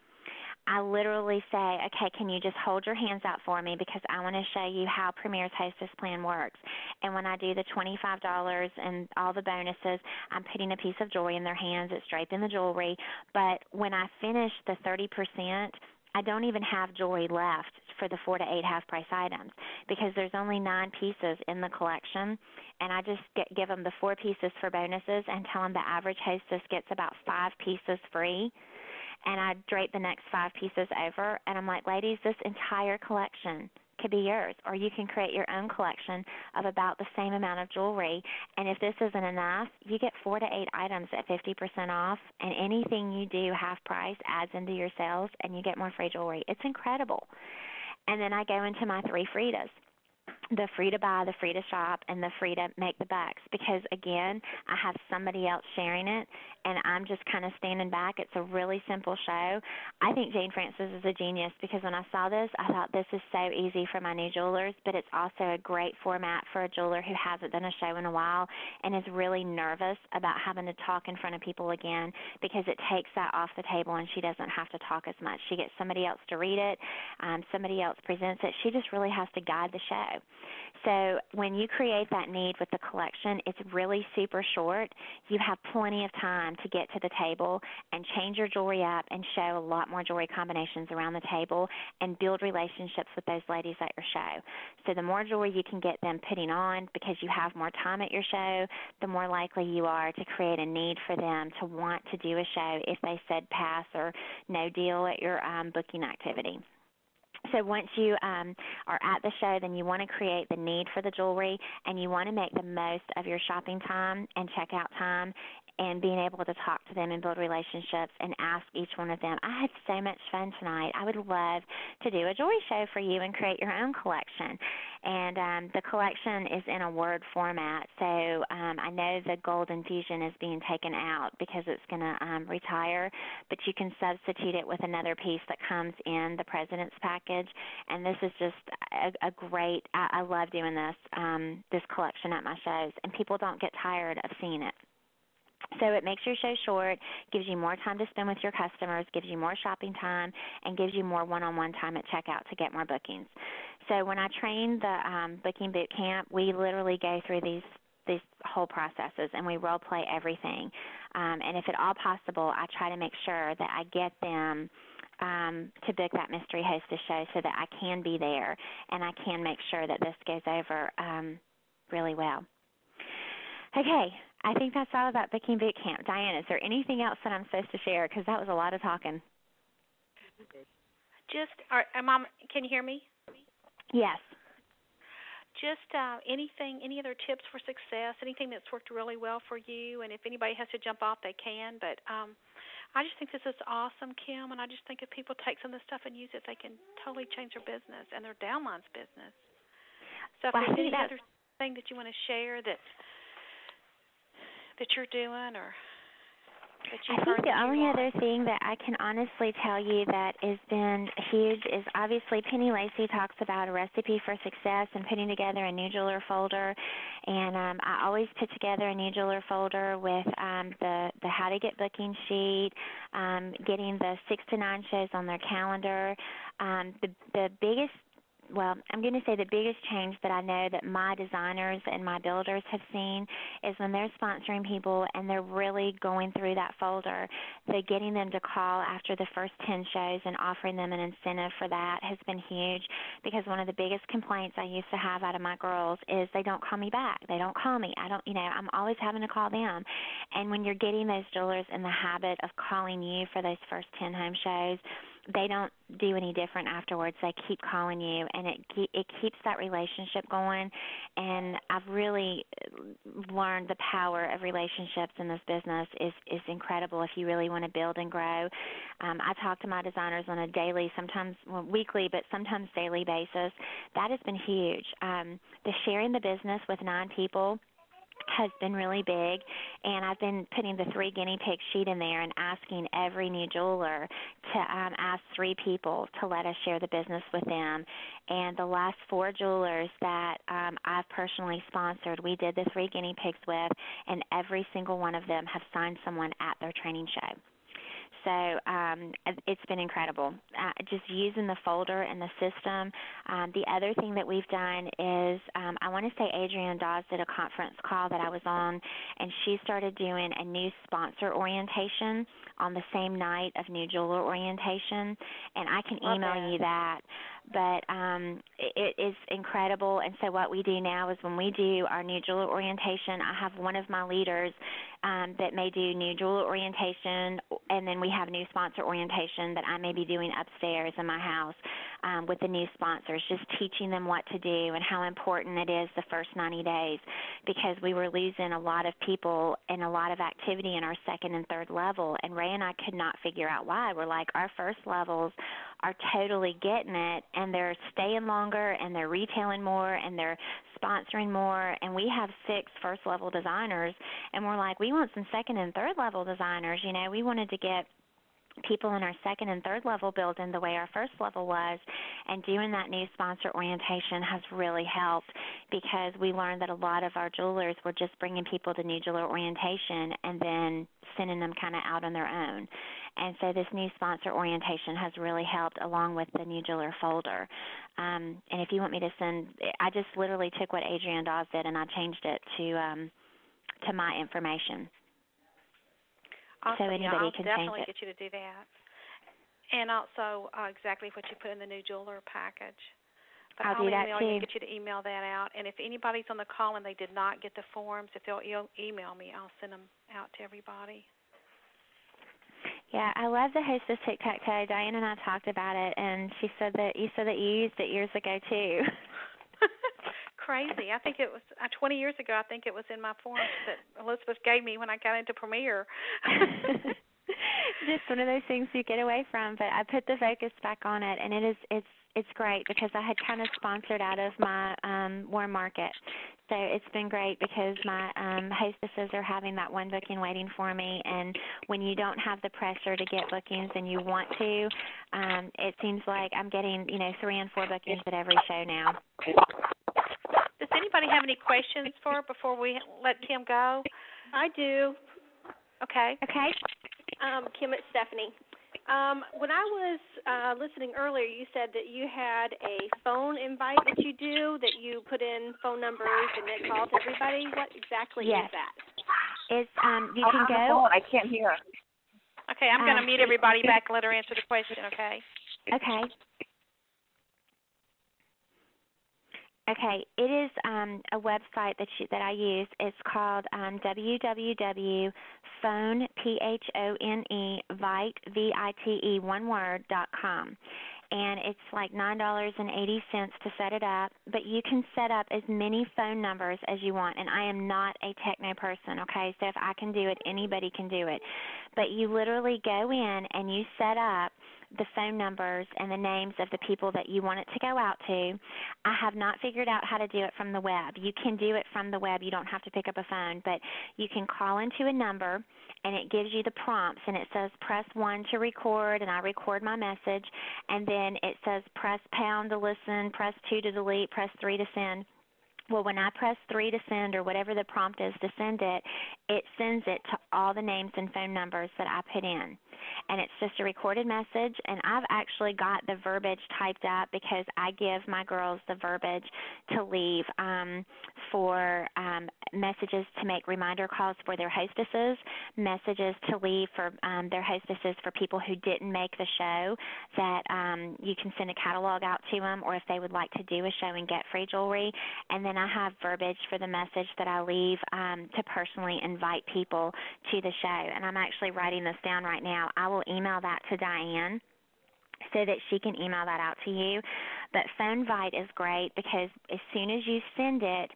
I literally say, okay, can you just hold your hands out for me, because I want to show you how Premier's Hostess Plan works. And when I do the $25 and all the bonuses, I'm putting a piece of jewelry in their hands. It's draping the jewelry. But when I finish the 30%, I don't even have jewelry left for the 4 to 8 half-price items, because there's only 9 pieces in the collection, and I just give them the 4 pieces for bonuses and tell them the average hostess gets about 5 pieces free. And I drape the next 5 pieces over, and I'm like, ladies, this entire collection could be yours, or you can create your own collection of about the same amount of jewelry. And if this isn't enough, you get 4 to 8 items at 50% off, and anything you do half price adds into your sales, and you get more free jewelry. It's incredible. And then I go into my 3 Fridas. the free to buy, the free to shop, and the free to make the bucks, because again, I have somebody else sharing it and I'm just kind of standing back. It's a really simple show. I think Jane Francis is a genius, because when I saw this, I thought this is so easy for my new jewelers, but it's also a great format for a jeweler who hasn't done a show in a while and is really nervous about having to talk in front of people again, because it takes that off the table and she doesn't have to talk as much. She gets somebody else to read it, somebody else presents it. She just really has to guide the show. So when you create that need with the collection, it's really super short. You have plenty of time to get to the table and change your jewelry up and show a lot more jewelry combinations around the table and build relationships with those ladies at your show. So the more jewelry you can get them putting on because you have more time at your show, the more likely you are to create a need for them to want to do a show if they said pass or no deal at your booking activity. So once you are at the show, then you want to create the need for the jewelry, and you want to make the most of your shopping time and checkout time and being able to talk to them and build relationships and ask each one of them. I had so much fun tonight. I would love to do a jewelry show for you and create your own collection. And the collection is in a Word format, so I know the gold infusion is being taken out because it's going to retire, but you can substitute it with another piece that comes in the President's package. And this is just a great, I love doing this collection at my shows, and people don't get tired of seeing it. So it makes your show short, gives you more time to spend with your customers, gives you more shopping time, and gives you more one-on-one time at checkout to get more bookings. So when I train the booking boot camp, we literally go through these whole processes, and we role play everything. And if at all possible, I try to make sure that I get them to book that mystery hostess show so that I can be there and I can make sure that this goes over really well. Okay, I think that's all about Booking Boot Camp. Diane, is there anything else that I'm supposed to share? Because that was a lot of talking. Can you hear me? Yes. Just any other tips for success, anything that's worked really well for you, and if anybody has to jump off, they can. But I just think this is awesome, Kim, and I just think if people take some of this stuff and use it, they can totally change their business and their downline's business. So if there's any other thing that you want to share that you're doing or that you've heard. I think the only other thing that I can honestly tell you that has been huge is obviously Penny Lacey talks about a recipe for success and putting together a new jeweler folder. And I always put together a new jeweler folder with the how to get booking sheet, getting the 6 to 9 shows on their calendar. The biggest I'm going to say the biggest change that I know that my designers and my builders have seen is when they're sponsoring people and they're really going through that folder, they're getting them to call after the first 10 shows and offering them an incentive for that has been huge, because one of the biggest complaints I used to have out of my girls is they don't call me back. They don't call me. I'm always having to call them. And when you're getting those jewelers in the habit of calling you for those first 10 home shows, they don't do any different afterwards. They keep calling you, and it keeps that relationship going. And I've really learned the power of relationships in this business is incredible if you really want to build and grow. I talk to my designers on a daily, sometimes weekly, but sometimes daily basis. That has been huge. The sharing the business with 9 people has been really big, and I've been putting the 3 guinea pig sheet in there and asking every new jeweler to ask 3 people to let us share the business with them. And the last 4 jewelers that I've personally sponsored, we did the 3 guinea pigs with, and every single one of them have signed someone at their training show. So it's been incredible, just using the folder and the system. The other thing that we've done is I want to say Adrienne Dawes did a conference call that I was on, and she started doing a new sponsor orientation on the same night of new jeweler orientation, and I can email you that. But it is incredible. And so what we do now is when we do our new jeweler orientation, I have one of my leaders that may do new jeweler orientation, and then we have new sponsor orientation that I may be doing upstairs in my house with the new sponsors, just teaching them what to do and how important it is the first 90 days, because we were losing a lot of people and a lot of activity in our second and third level, and Ray and I could not figure out why. We're like, our first levels are totally getting it, and they're staying longer, and they're retailing more, and they're sponsoring more. And we have 6 first-level designers, and we're like, we want some second and third-level designers. You know, we wanted to get people in our second and third level building the way our first level was, and doing that new sponsor orientation has really helped, because we learned that a lot of our jewelers were just bringing people to new jeweler orientation and then sending them kind of out on their own. And so this new sponsor orientation has really helped, along with the new jeweler folder. And if you want me to send, I just literally took what Adrienne Dawes did and I changed it to my information. Awesome. So anybody can definitely change it. get you to do that. And also exactly what you put in the new jeweler package. But I'll do that email too. you, get you to email that out. And if anybody's on the call and they did not get the forms, if they'll email me, I'll send them out to everybody. Yeah, I love the Hostess tic-tac-toe. Diane and I talked about it, and she said that you used it years ago too. Crazy. I think it was 20 years ago. I think it was in my forms that Elizabeth gave me when I got into Premier. Just one of those things you get away from, but I put the focus back on it, and it's great, because I had kind of sponsored out of my warm market. So it's been great, because my hostesses are having that one booking waiting for me, and when you don't have the pressure to get bookings and you want to, it seems like I'm getting 3 and 4 bookings at every show now. Does anybody have any questions for her before we let Kim go? I do. Okay. Okay. Kim, it's Stephanie. When I was listening earlier, you said that you had a phone invite that you do, that you put in phone numbers and it calls everybody. What exactly is that? It's you can go. I can't hear. Okay, I'm going to mute everybody back and let her answer the question, okay? Okay. Okay, it is a website that I use. It's called www.phone, Vite, V-I-T-E, one word, .com. And it's like $9.80 to set it up, but you can set up as many phone numbers as you want, and I am not a techno person, okay? So if I can do it, anybody can do it. But you literally go in and you set up the phone numbers and the names of the people that you want it to go out to. I have not figured out how to do it from the web. You can do it from the web. You don't have to pick up a phone, but you can call into a number, and it gives you the prompts, and it says press 1 to record, and I record my message, and then it says press pound to listen, press 2 to delete, press 3 to send. Well, when I press 3 to send, or whatever the prompt is to send it, it sends it to all the names and phone numbers that I put in. And it's just a recorded message, and I've actually got the verbiage typed up, because I give my girls the verbiage to leave for messages to make reminder calls for their hostesses, messages to leave for their hostesses for people who didn't make the show, that you can send a catalog out to them, or if they would like to do a show and get free jewelry. And then I have verbiage for the message that I leave to personally invite people to the show. And I'm actually writing this down right now. I will email that to Diane so that she can email that out to you. But PhoneVite is great, because as soon as you send it,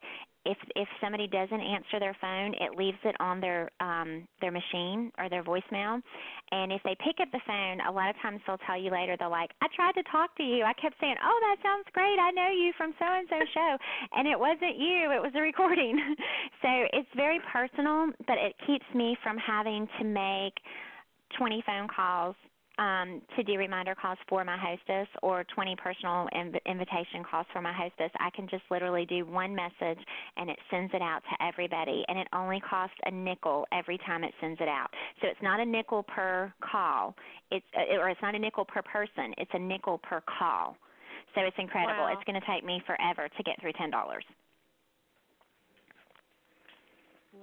if somebody doesn't answer their phone, it leaves it on their machine or their voicemail. And if they pick up the phone, a lot of times they'll tell you later, they're like, I tried to talk to you. I kept saying, oh, that sounds great. I know you from so-and-so show. And it wasn't you. It was a recording. So it's very personal, but it keeps me from having to make 20 phone calls to do reminder calls for my hostess, or 20 personal invitation calls for my hostess. I can just literally do one message, and it sends it out to everybody, and it only costs a nickel every time it sends it out. So it's not a nickel per call, it's not a nickel per person. It's a nickel per call. So it's incredible. Wow. It's going to take me forever to get through $10.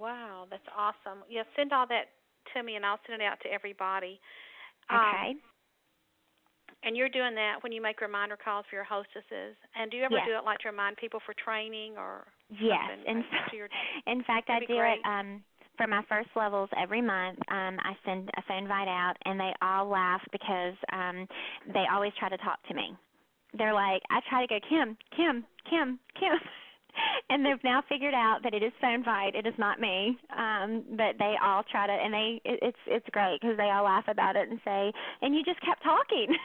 Wow, that's awesome. Yeah, send all that to me, and I'll send it out to everybody. Okay. And you're doing that when you make reminder calls for your hostesses. And do you ever Yes. do it like to remind people for training or Yes. something? In fact, I That'd be do great. it for my first levels every month. I send a phone invite out, and they all laugh, because they always try to talk to me. They're like, I try to go, Kim. And they've now figured out that it is PhoneVite. It is not me. But they all try to, and it's great, because they all laugh about it and say, and you just kept talking.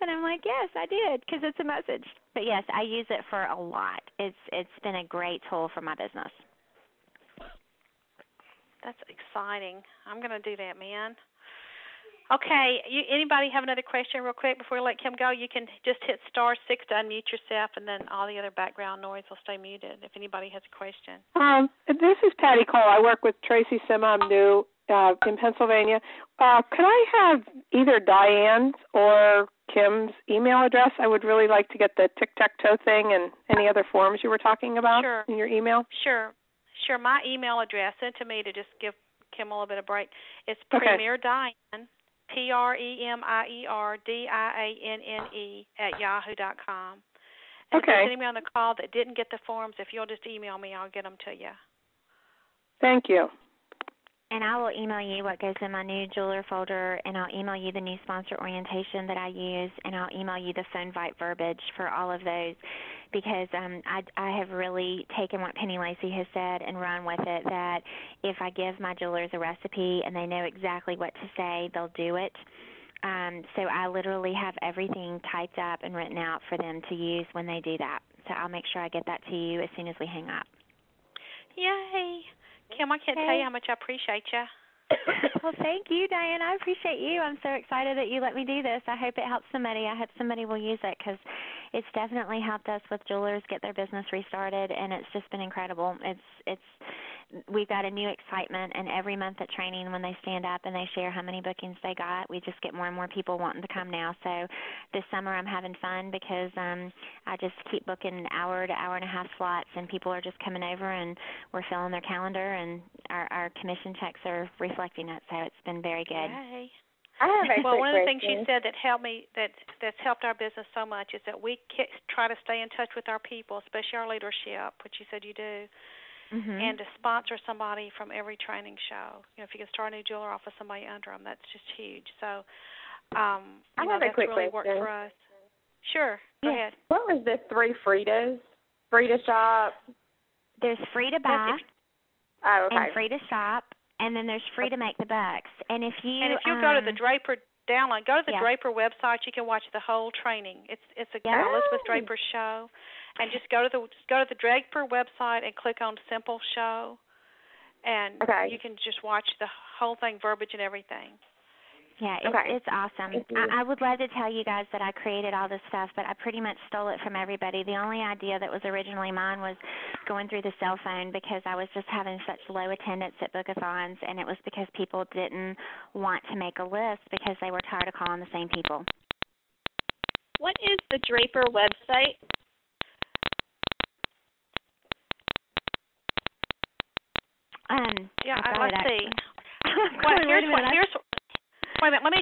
And I'm like, yes, I did, because it's a message. But, yes, I use it for a lot. It's been a great tool for my business. That's exciting. I'm going to do that, man. Okay, anybody have another question real quick before we let Kim go? You can just hit *6 to unmute yourself, and then all the other background noise will stay muted if anybody has a question. This is Patty Cole. I work with Tracy Sima. I'm new in Pennsylvania. Could I have either Diane's or Kim's email address? I would really like to get the tic-tac-toe thing and any other forms you were talking about in your email. Sure. My email address, sent to me to just give Kim a little bit of break, it's Premier Diane, PremierDianne @yahoo.com. And if there's anybody on the call that didn't get the forms, if you'll just email me, I'll get them to you. Thank you. And I will email you what goes in my new jeweler folder, and I'll email you the new sponsor orientation that I use, and I'll email you the phone bite verbiage for all of those, because I have really taken what Penny Lacey has said and run with it, that if I give my jewelers a recipe and they know exactly what to say, they'll do it. So I literally have everything typed up and written out for them to use when they do that. So I'll make sure I get that to you as soon as we hang up. Yay. Kim, I can't tell you how much I appreciate you. Well, thank you, Diane. I appreciate you. I'm so excited that you let me do this. I hope it helps somebody. I hope somebody will use it, because it's definitely helped us with jewelers get their business restarted, and it's just been incredible. We've got a new excitement, and every month at training when they stand up and they share how many bookings they got, we just get more and more people wanting to come now. So this summer I'm having fun, because I just keep booking hour to hour and a half slots, and people are just coming over, and we're filling their calendar, and our commission checks are reflecting it. So it's been very good. Yay. Well, one of the things she said that helped me, that's helped our business so much, is that we try to stay in touch with our people, especially our leadership, which you said you do. Mm-hmm. And to sponsor somebody from every training show. If you can start a new jeweler off with somebody under them, that's just huge. So, that's really worked for us. Sure. Go ahead. What was the 3 Fridas? Free to shop? There's free to buy and free to shop, and then there's free to make the bucks. And if you go to the Draper download, go to the Draper website, you can watch the whole training. It's a Elizabeth Draper show. And just go to the Draper website and click on Simple Show, and you can just watch the whole thing, verbiage and everything. Yeah, it's awesome. I would love to tell you guys that I created all this stuff, but I pretty much stole it from everybody. The only idea that was originally mine was going through the cell phone, because I was just having such low attendance at bookathons, and it was because people didn't want to make a list because they were tired of calling the same people. What is the Draper website? Let's see. Wait a minute. Let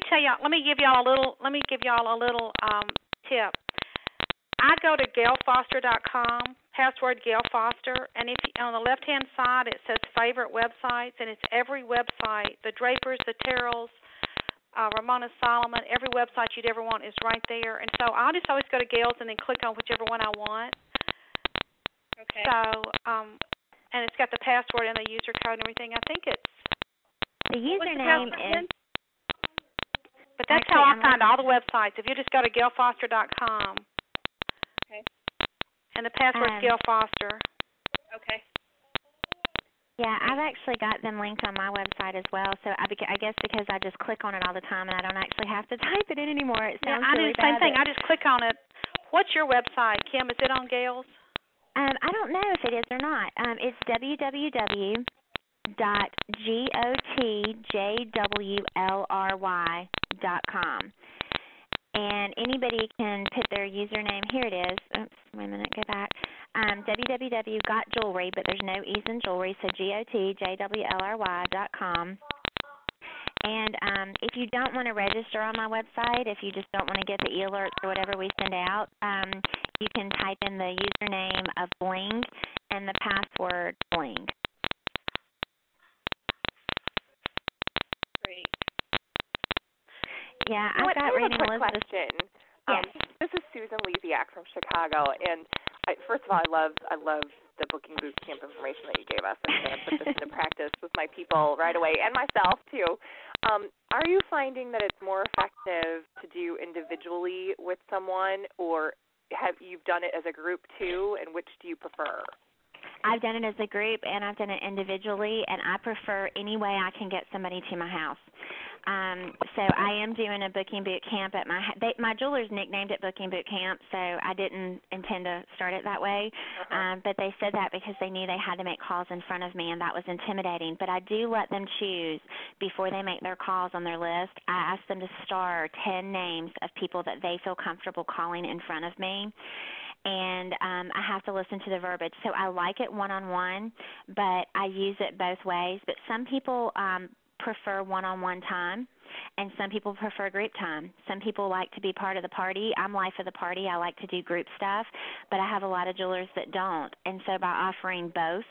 me give y'all a little tip. I go to GailFoster.com, password Gail Foster, and if on the left-hand side it says favorite websites, and it's every website, the Drapers, the Terrells, Ramona Solomon, every website you'd ever want is right there. And so I'll just always go to Gail's and then click on whichever one I want. Okay. So, and it's got the password and the user code and everything. I think it's the username is. But that's how I find all the websites. If you just go to GailFoster.com. Okay. And the password's Gail Foster. Okay. Yeah, I've actually got them linked on my website as well. So I guess because I just click on it all the time and I don't actually have to type it in anymore. It sounds I really do the same bad. thing. I just click on it. What's your website, Kim? Is it on Gail's? I don't know if it is or not. It's www.gotjwlry.com. And anybody can put their username. Here it is. Oops, wait a minute, go back. www.gotjewelry, but there's no E's in jewelry, so GOTJWLRY.com. And if you don't want to register on my website, if you just don't want to get the e-alerts or whatever we send out, you can type in the username of Bling and the password Bling. Great. Yeah, I've got I have Reading a quick Elizabeth. question. Yes. This is Susan Lesiak from Chicago, and first of all, I love the booking boot camp information that you gave us. I'm going to put this into practice with my people right away and myself too. Are you finding that it's more effective to do individually with someone, or have you done it as a group too, and which do you prefer? I've done it as a group and I've done it individually, and I prefer any way I can get somebody to my house. So I am doing a booking boot camp at my jewelers nicknamed it Booking Boot Camp, so I didn't intend to start it that way. But they said that because they knew they had to make calls in front of me, and that was intimidating. But I do let them choose before they make their calls on their list. I ask them to star 10 names of people that they feel comfortable calling in front of me. And I have to listen to the verbiage. So I like it one-on-one, but I use it both ways. But some people prefer one-on-one time, and some people prefer group time. Some people like to be part of the party. I'm life of the party. I like to do group stuff, but I have a lot of jewelers that don't. And so by offering both,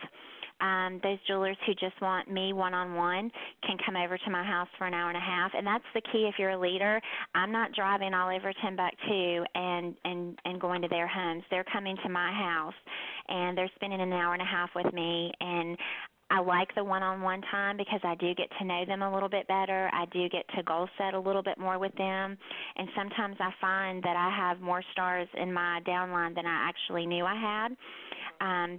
those jewelers who just want me one-on-one can come over to my house for an hour and a half. And that's the key if you're a leader. I'm not driving all over Timbuktu and going to their homes. They're coming to my house, and they're spending an hour and a half with me. And I like the one-on-one time because I do get to know them a little bit better. I do get to goal set a little bit more with them. And sometimes I find that I have more stars in my downline than I actually knew I had,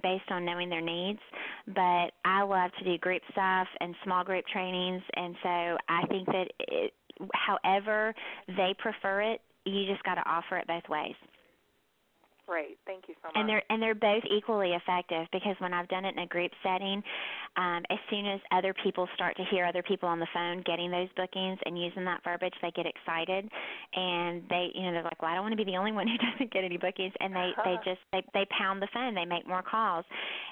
based on knowing their needs. But I love to do group stuff and small group trainings, and so I think that however they prefer it, you just got to offer it both ways. Great. Thank you so much. And they're both equally effective, because when I've done it in a group setting, as soon as other people start to hear other people on the phone getting those bookings and using that verbiage, they get excited, and they're like, well, I don't want to be the only one who doesn't get any bookings, and they pound the phone, they make more calls.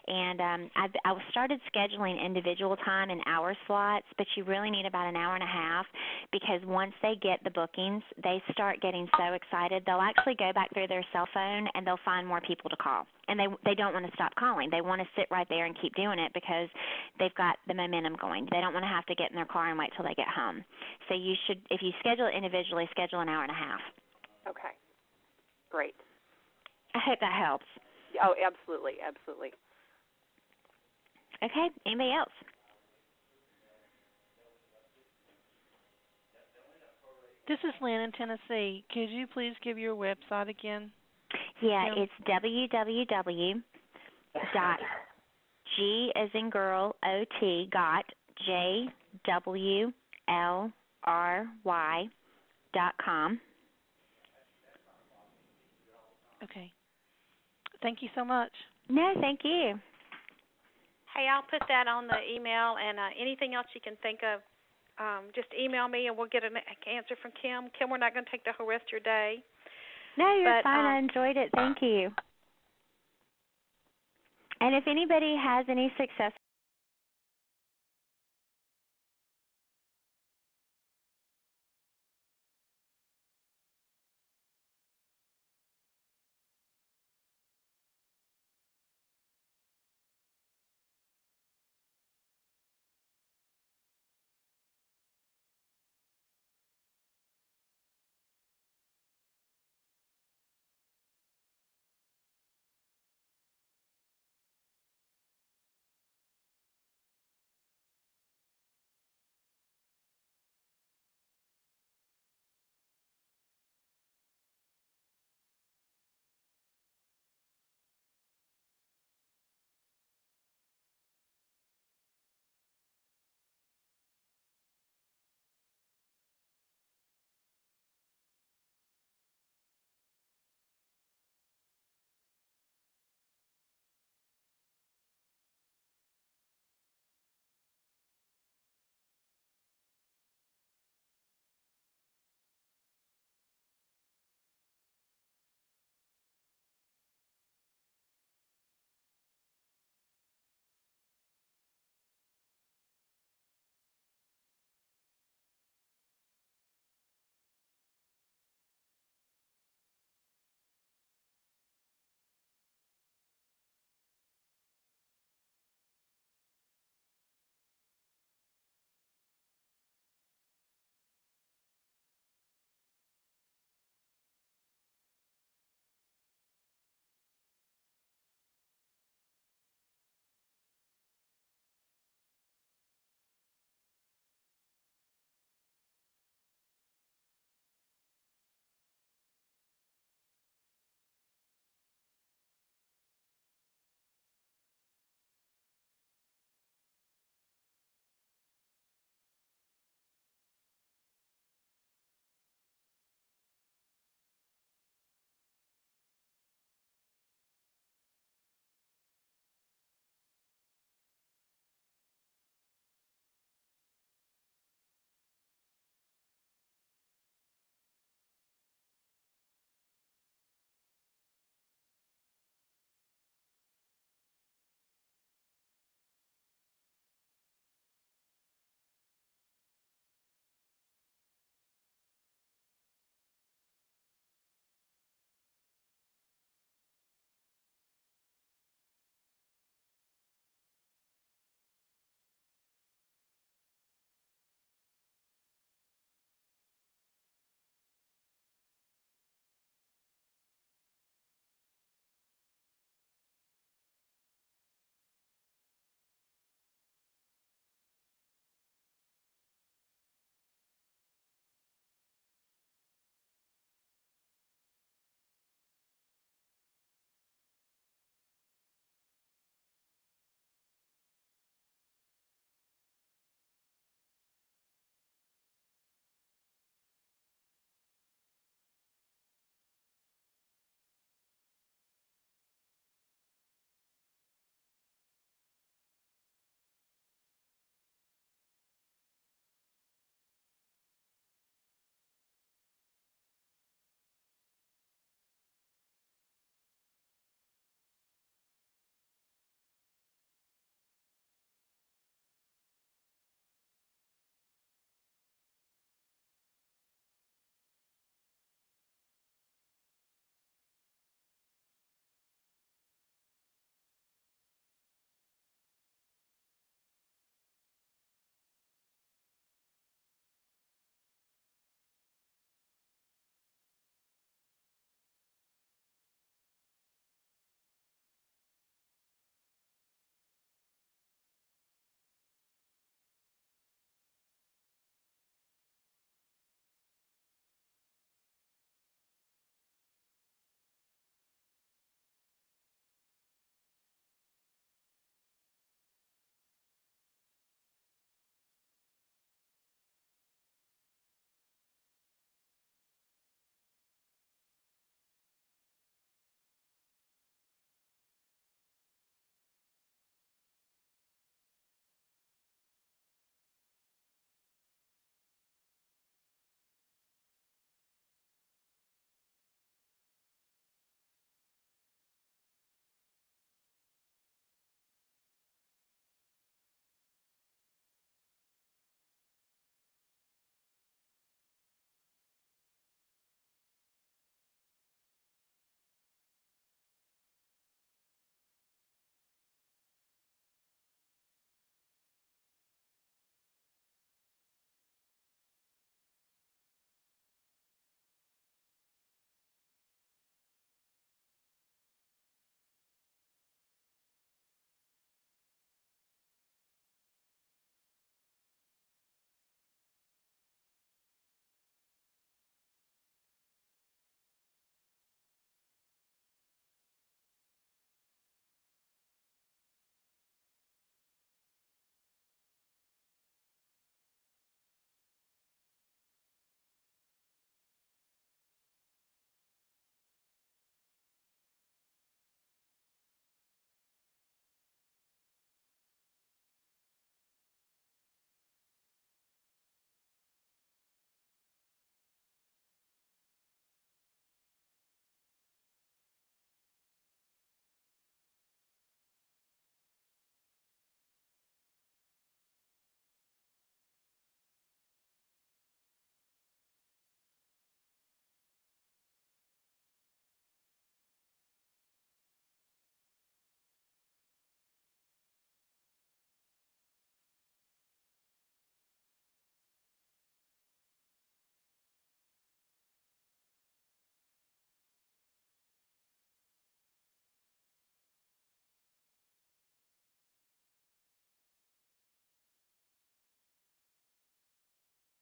And I started scheduling individual time in hour slots, but you really need about an hour and a half, because once they get the bookings, they start getting so excited, they'll actually go back through their cell phone and they'll find more people to call. And they don't want to stop calling. They want to sit right there and keep doing it because they've got the momentum going. They don't want to have to get in their car and wait till they get home. So you should, if you schedule it individually, schedule an hour and a half. Okay. Great. I hope that helps. Oh, absolutely, absolutely. Okay. Anybody else? This is Lynn in Tennessee. Could you please give your website again? Yeah, it's www.g as in girl, O-T, got, JWLRY.com. Okay. Thank you so much. No, thank you. Hey, I'll put that on the email, and anything else you can think of, just email me, and we'll get an answer from Kim. Kim, we're not going to take the whole rest of your day. No, you're fine. I enjoyed it. Thank you. And if anybody has any success